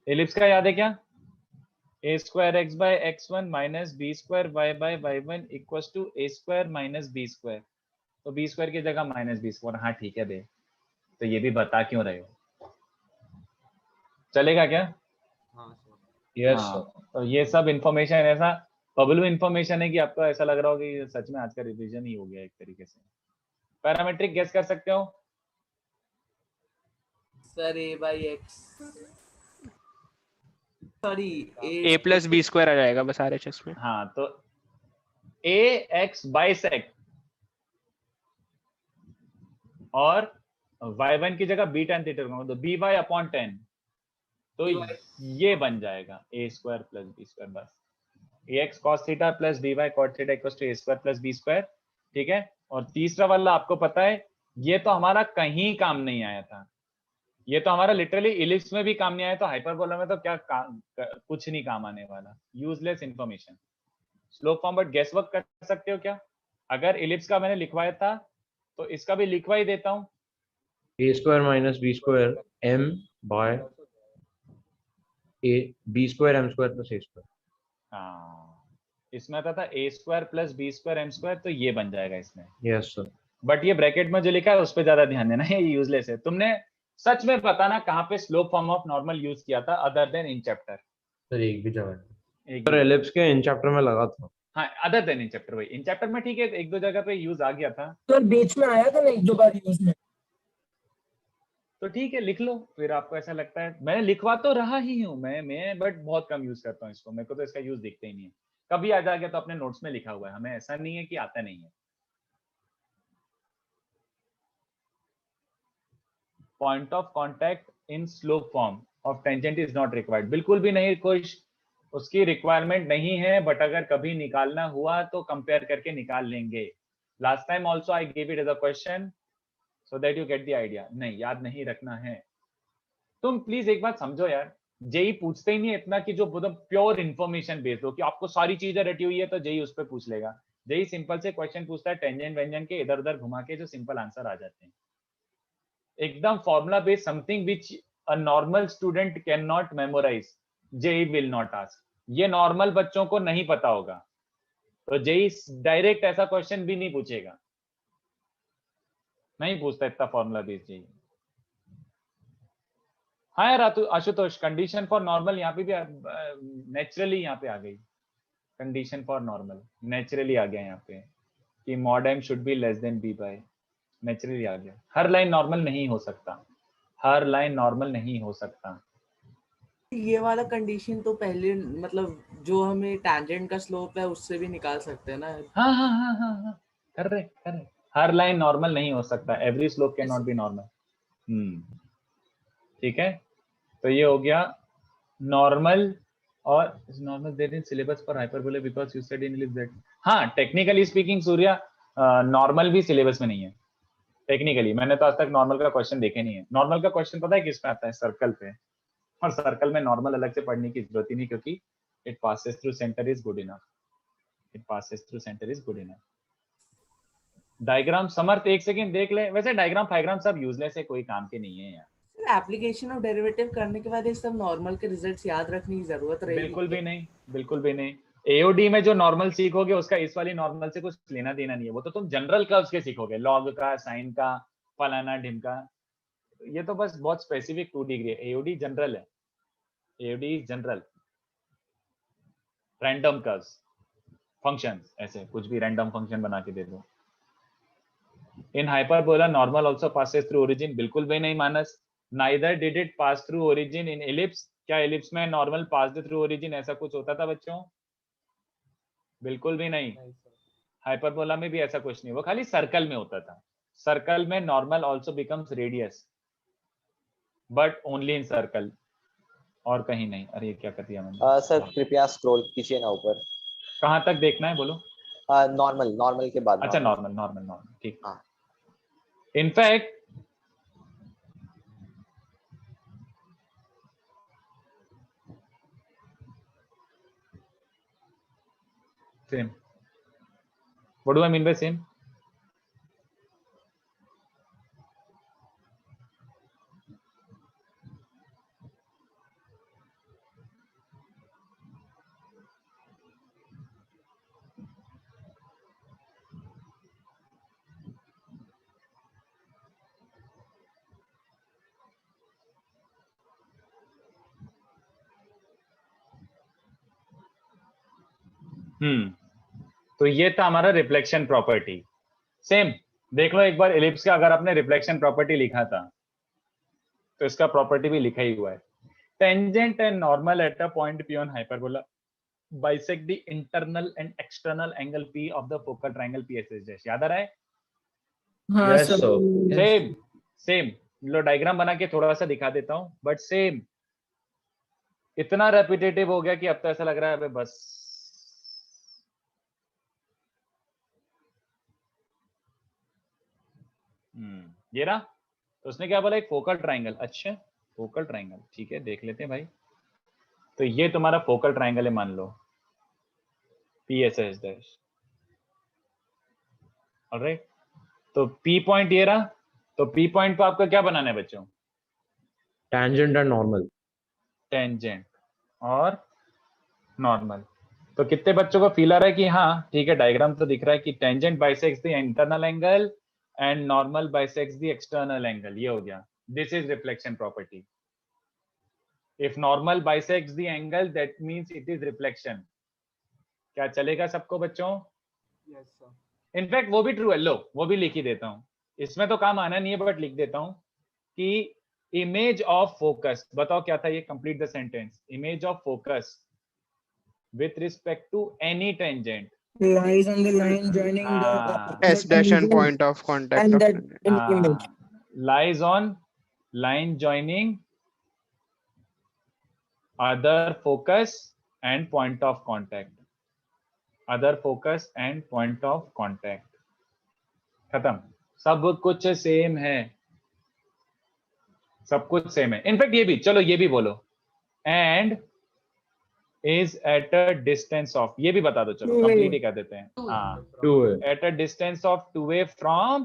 एलिप्स का याद है क्या, a square x by x1 minus b square y by y1 equals to a square minus b square, तो b square की जगह माइनस बी स्क्वायर। हाँ ठीक है बे, तो ये भी बता क्यों रहे हो, चलेगा क्या? यस हाँ, तो ये सब इंफॉर्मेशन ऐसा बबलू इंफॉर्मेशन है कि आपको ऐसा लग रहा होगा कि सच में आज का रिवीजन ही हो गया एक तरीके से। पैरामीट्रिक गेस कर सकते हो sir a by x sorry a plus B square आ जाएगा बस RHS में। हाँ तो a x बाइसेक और y1 की जगह b tan थीटा तो b y अपॉन 10, तो ये बन जाएगा a square plus B square. बस ax cos theta plus by cot theta equals to a square plus b square, ठीक है। और तीसरा वाला आपको पता है ये तो हमारा कहीं काम नहीं आया था, ये तो हमारा लिटरली इलिप्स में भी काम नहीं आया, तो हाइपरबोला में तो क्या कुछ नहीं काम आने वाला, useless information. Slope form but guesswork कर सकते हो क्या, अगर इलिप्स का मैंने लिखवाया था तो इसका भी लिखवा ही देता हूँ, a square minus b square m by a b square m square plus a square। हाँ इसमें आता था a square plus B square M square, तो ये बन जाएगा इसमें। Yes sir. बट ये ब्रैकेट में जो लिखा है उस पर ज्यादा ध्यान देना, ये यूजलेस है। तुमने सच में बताना कहाँ पे slope form of normal use किया था other then in chapter? Sir एक भी जगह सर एलिप्स के इन चैप्टर में लगा था। हाँ अदर देन इन चैप्टर, वही इन चैप्टर में ठीक है एक दो जगह पे यूज आ गया था, तो बीच में आया था ना एक दो बार यूज में, तो ठीक है लिख लो। फिर आपको ऐसा लगता है मैंने लिखवा तो रहा ही हूँ मैं बट बहुत कम यूज करता हूँ इसको, मेरे को तो इसका यूज दिखता ही नहीं है। कभी आ जाएगा तो अपने नोट्स में लिखा हुआ है, हमें ऐसा नहीं है कि आता नहीं है। Point of contact in slope form of tangent is not required, बिल्कुल भी नहीं, कोई उसकी रिक्वायरमेंट नहीं है, बट अगर कभी निकालना हुआ तो कंपेयर करके निकाल लेंगे। Last time also I give it as a question so that you get the idea. नहीं याद नहीं रखना है, तुम प्लीज एक बात समझो यार, जेई पूछते ही नहीं इतना कि जो प्योर इन्फॉर्मेशन बेस्ड हो कि आपको सारी चीजें रटी हुई है तो जेई उस पर पूछ लेगा। जेई सिंपल से क्वेश्चन पूछता है टेंजेंट वेंजेंट के इधर उधर घुमा के जो सिंपल आंसर आ जाते हैं, एकदम formula based, something which a normal student can not memorize, JEE will not ask. ये नॉर्मल बच्चों को नहीं पता होगा, तो जेई डायरेक्ट ऐसा क्वेश्चन भी नहीं पूछेगा, नहीं पूछता इतना फॉर्मूला बेस्ड जेई। हाँ यार आशुतोष, कंडीशन फॉर नॉर्मल यहाँ पे भी नेचुरली यहाँ पे आ गई, कंडीशन फॉर नॉर्मल नेचुरली आ गया यहाँ पे कि mod m should be less than b by, naturally आ गया। हर लाइन नॉर्मल नहीं हो सकता, हर लाइन नॉर्मल नहीं हो सकता। ये वाला कंडीशन तो पहले मतलब जो हमें टैंजेंट का स्लोप है उससे भी निकाल सकते हैं ना। हाँ हाँ हाँ हाँ हाँ कर रहे, हर लाइन नॉर्मल नहीं हो सकता, every slope can not be normal. ठीक है, तो ये हो गया नॉर्मल। और नॉर्मल देर इन सिलेबस पर hyperbola because you said in ellipse that, हाँ टेक्निकली स्पीकिंग सूर्या नॉर्मल भी सिलेबस में नहीं है टेक्निकली, मैंने तो आज तक नॉर्मल का क्वेश्चन देखे नहीं है। नॉर्मल का क्वेश्चन पता है किस पे आता है? सर्कल पे, और सर्कल में नॉर्मल अलग से पढ़ने की जरूरत ही नहीं, क्योंकि It passes through center is good enough. It passes through center is good enough. Diagram Samarth एक सेकंड देख ले, वैसे डायग्राम फाइग्राम सब यूजलेस है, कोई काम के नहीं है यार। एप्लीकेशन ऑफ डेरिवेटिव करने के बाद ये सब नॉर्मल के रिजल्ट्स याद रखने की जरूरत रहेगी? बिल्कुल भी नहीं, बिल्कुल भी नहीं। एओडी में जो नॉर्मल सीखोगे उसका इस वाली नॉर्मल से कुछ लेना देना नहीं है, वो तो तुम जनरल कर्व्स के सीखोगे, लॉग का, साइन का, फलाना ढिमका। ये तो बस बहुत स्पेसिफिक 2 डिग्री है। एओडी जनरल है, AOD is general. Random curves, functions, ऐसे कुछ भी रैंडम फंक्शन बना के दे दो। In hyperbola normal also passes through origin, बिल्कुल भी नहीं Manas. Neither did it pass through origin in ellipse, क्या एलिप्स में नॉर्मल पास्ड थ्रू ओरिजिन ऐसा कुछ होता था बच्चों? बिल्कुल भी नहीं। हाइपरबोला में भी ऐसा कुछ नहीं, वो खाली सर्कल में होता था। सर्कल में normal also becomes radius, but only in circle, और कहीं नहीं। अरे ये क्या कर दिया मैंने? सर कृपया स्क्रॉल कीजिए ना ऊपर। कहाँ तक देखना है बोलो? नॉर्मल, नॉर्मल के बाद। अच्छा नॉर्मल, नॉर्मल, नॉर्मल, ठीक। हाँ, in fact same. What do I mean by same? तो ये था हमारा रिफ्लेक्शन प्रॉपर्टी। सेम देख लो एक बार एलिप्स का, अगर आपने रिफ्लेक्शन प्रॉपर्टी लिखा था तो इसका प्रॉपर्टी भी लिखा ही हुआ है। Tangent and normal at a point P on hyperbola bisect the internal and external angle P of the focal triangle PSS'। याद आ रहा है? हाँ Yes, sir. sir. Same same. लो डायग्राम बना के थोड़ा सा दिखा देता हूँ, बट सेम। इतना रेपिटेटिव हो गया कि अब तो ऐसा लग रहा है अबे बस। ये रहा। तो उसने क्या बोला? एक फोकल ट्राइंगल। अच्छा फोकल ट्राइंगल, ठीक है, देख लेते हैं भाई। तो ये तुम्हारा फोकल ट्राइंगल है, मान लो PSS'। ऑलराइट, तो P पॉइंट ये रहा। तो P पॉइंट पे आपका क्या बनाना है बच्चों? Tangent and normal. टेंजेंट और नॉर्मल। तो कितने बच्चों को फील आ रहा है कि हाँ ठीक है, डायग्राम तो दिख रहा है कि tangent bisects the internal angle and normal bisects the external angle. ये हो गया, this is reflection property. If normal bisects the angle that means it is reflection. क्या चलेगा सबको बच्चों? Yes sir. इनफैक्ट वो भी ट्रू है, लो वो भी लिख ही देता हूँ, इसमें तो काम आना नहीं है बट लिख देता हूँ कि इमेज ऑफ फोकस, बताओ क्या था ये? Complete the sentence. Image of focus with respect to any tangent lies on the line joining the S dash and point of contact and of that tangent. image lies on line joining other focus and point of contact, other focus and point of contact। खत्म, सब कुछ सेम है, सब कुछ सेम है। इनफैक्ट ये भी, चलो ये भी बोलो, and is at a distance of, ये भी बता दो, चलो कंप्लीट ही कर देते हैं। हाँ, 2A at a distance of 2A from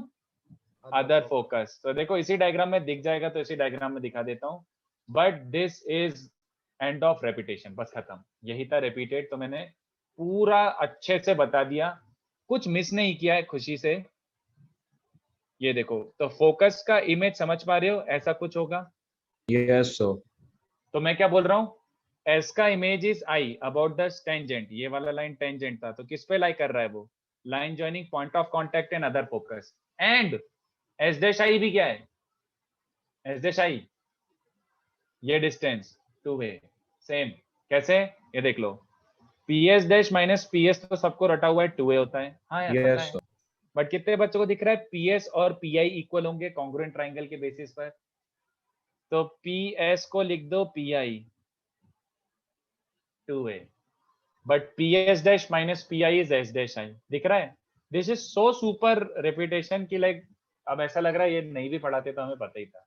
other focus। तो देखो इसी डायग्राम में दिख जाएगा, तो इसी डायग्राम में दिखा देता हूँ। But this is end of repetition, बस खत्म, यही था रिपीटेड। तो मैंने पूरा अच्छे से बता दिया, कुछ मिस नहीं किया है, खुशी से। ये देखो, तो फोकस का इमेज समझ पा रहे हो, ऐसा कुछ होगा। yes sir। तो मैं क्या बोल रहा हूँ? S का image is I about the tangent. ये वाला लाइन टेंजेंट था, तो किस पे लाई कर रहा है वो? Line joining point of contact and other focus. And S dash I भी क्या है? S डैश I ये डिस्टेंस 2A सेम। कैसे? ये देख लो, PS डैश माइनस PS तो सबको रटा हुआ है, 2A होता है। हाँ यार पता yes है। बट कितने बच्चों को दिख रहा है PS और PI इक्वल होंगे कॉन्ग्रुएंट ट्राइंगल के बेसिस पर? तो PS को लिख दो PI 2A, but PS dash minus PI is S dash I। दिख रहा है? This is so super repetition कि like अब ऐसा लग रहा है ये नहीं भी पढ़ाते तो हमें पता ही था।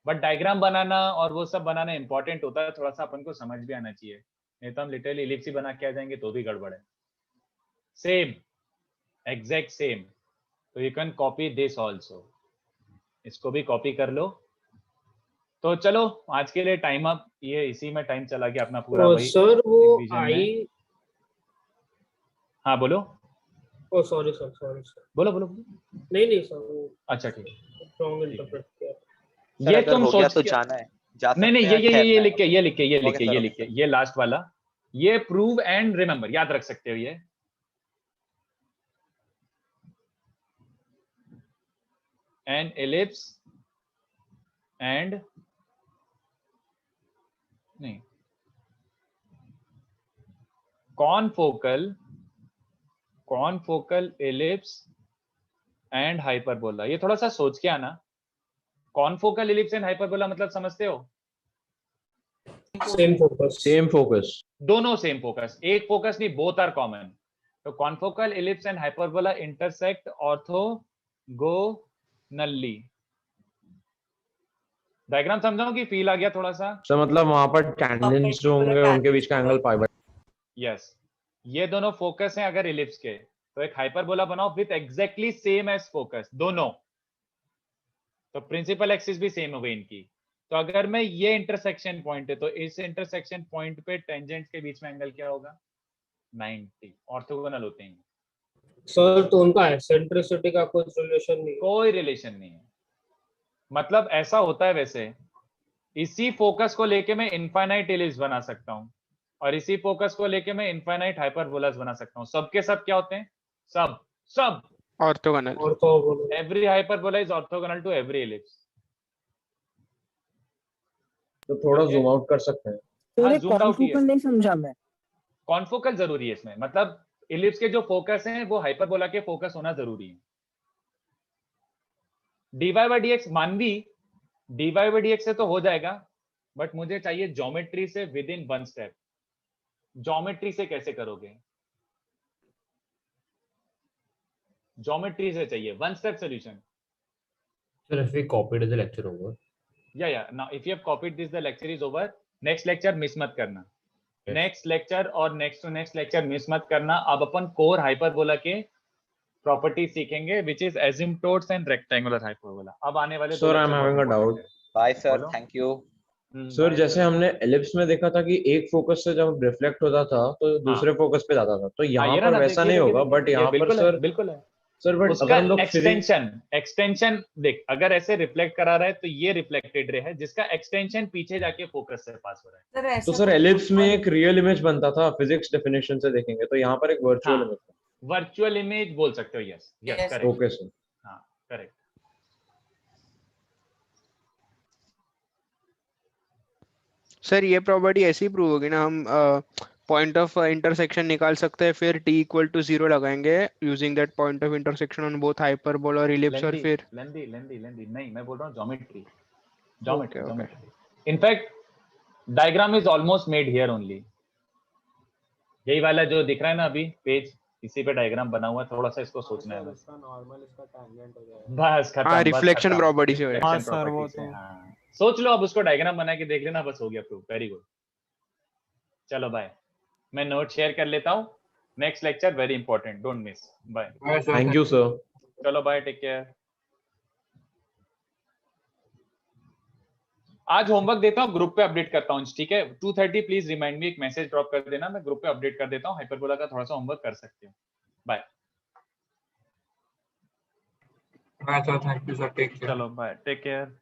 बट डायग्राम बनाना और वो सब बनाना इंपॉर्टेंट होता है, थोड़ा सा अपन को समझ भी आना चाहिए। नहीं तो हम लिटरली इलिप्स ही बना के आ जाएंगे तो भी गड़बड़ है। Same, exact same. तो you can copy this also, इसको भी कॉपी कर लो। तो चलो आज के लिए टाइम अप, ये इसी में टाइम चला गया अपना पूरा। वही सर वो division आई, में। हाँ बोलो। ओ सॉरी सर, सॉरी सर, बोलो बोलो। नहीं सर वो अच्छा ठीक है, रॉन्ग इंटरप्रेट किया। सर ये अगर तुम हो गया सोच तो के जाना है, जा नहीं नहीं, सकते हैं, ये ठहरना लिख के, है। ये लिख के, ये लिख ओके के, सर, ये ओके लिख के, सर। ये लास्ट वाला, ये प्रूव एंड रिमेंबर याद रख सकते हो ये। एन एलिप्स एंड नहीं, कॉनफोकल एलिप्स एंड हाइपरबोला। ये थोड़ा सा सोच के आना। कॉनफोकल एलिप्स एंड हाइपरबोला मतलब समझते हो? सेम फोकस, सेम फोकस, दोनों सेम फोकस, एक फोकस नहीं, बोथ आर कॉमन। तो confocal ellipse and hyperbola intersect orthogonally. Diagram समझाओ कि फील आ गया थोड़ा सा? सर मतलब वहां पर टैंजेंट्स जो होंगे उनके बीच का एंगल पाई बाय। यस, ये दोनों फोकस हैं अगर इलिप्स के, तो एक हाइपरबोला बनाओ with exactly same as focus दोनों। तो प्रिंसिपल एक्सिस भी सेम हो गई इनकी। तो अगर मैं ये इंटरसेक्शन पॉइंट है तो इस इंटरसेक्शन पॉइंट पे टेंजेंट के बीच में एंगल क्या होगा? 90। ऑर्थोगोनल होते हैं सर। तो उनका एसेंट्रिसिटी का कुछ रिलेशन नहीं है? कोई रिलेशन नहीं है। मतलब ऐसा होता है वैसे, इसी फोकस को लेके मैं इनफाइनाइट एलिप्स बना सकता हूं और इसी फोकस को लेके मैं इनफाइनाइट हाइपरबोलास बना सकता हूं। सबके सब क्या होते हैं? सब orthogonal. Every hyperbola is orthogonal to every ellipse. तो थोड़ा जूम आउट कर सकते हैं। हाँ, तो zoomed out ही है। कॉन्फोकल नहीं समझा मैं। कॉन्फोकल जरूरी है इसमें, मतलब इलिप्स के जो फोकस हैं वो हाइपरबोला के फोकस होना जरूरी है। dy by dx मानवी dy by dx से तो हो जाएगा, बट मुझे चाहिए ज्योमेट्री से within one step. Geometry से कैसे करोगे? ज्योमेट्री से चाहिए one step solution. Sir, if we copied the lecture over. या now if you have copied this, the lecture is over. Next lecture miss मत करना। Yes. नेक्स्ट लेक्चर और next to next lecture miss मत करना। अब अपन कोर हाइपरबोला के प्रॉपर्टी सीखेंगे which is asymptotes and rectangular hyperbola. अब आने वाले sir I am having a doubt. Bye sir, thank you. Sir जैसे हमने एलिप्स में देखा था कि एक फोकस से जब रिफ्लेक्ट होता था तो दूसरे फोकस पे जाता था, तो यहाँ पर वैसा नहीं होगा। बट यहाँ पर सर बिल्कुल है सर, बट उसका अगर हम लोग एक्सटेंशन देख, अगर ऐसे रिफ्लेक्ट करा रहा है तो ये रिफ्लेक्टेड रे है जिसका एक्सटेंशन पीछे जाके फोकस से पास हो रहा है। तो सर एलिप्स में एक रियल इमेज बनता था, फिजिक्स डेफिनेशन से देखेंगे तो यहाँ पर एक वर्चुअल इमेज। वर्चुअल इमेज बोल सकते हो। Yes yes correct. Okay sir. हाँ करेक्ट। सर ये प्रॉपर्टी ऐसी प्रूव होगी ना, हम पॉइंट ऑफ इंटरसेक्शन निकाल सकते हैं, फिर t इक्वल टू 0 लगाएंगे using that point of intersection on both hyperbola और इलिप्स, और फिर लेंदी नहीं, मैं बोल रहा हूँ geometry. Okay. In fact diagram is almost made here only. यही वाला जो दिख रहा है ना अभी पेज, इसी पे डायग्राम बना हुआ है। थोड़ा सा इसको सोचना है बस। नॉर्मल इसका टैंजेंट हो जाएगा। बस खत्म। हाँ, बस रिफ्लेक्शन खत्म। प्रॉपर्टी से हो जाएगा। हाँ Reflection सर, वो property से, तो हाँ। सोच लो, अब उसको डायग्राम बना के देख लेना, बस हो गया प्रूफ। Very good. चलो बाय, मैं नोट शेयर कर लेता हूँ। Next lecture very important, don't miss. Bye. Thank you sir. चलो बाय, टेक केयर। आज होमवर्क देता हूँ, ग्रुप पे अपडेट करता हूँ, ठीक है? 2:30 प्लीज रिमाइंड मी, एक मैसेज ड्रॉप कर देना, मैं ग्रुप पे अपडेट कर देता हूँ। हाइपरबोला का थोड़ा सा होमवर्क कर सकते हो। Bye. Bye sir, thank you sir, take care. चलो बाय, टेक केयर।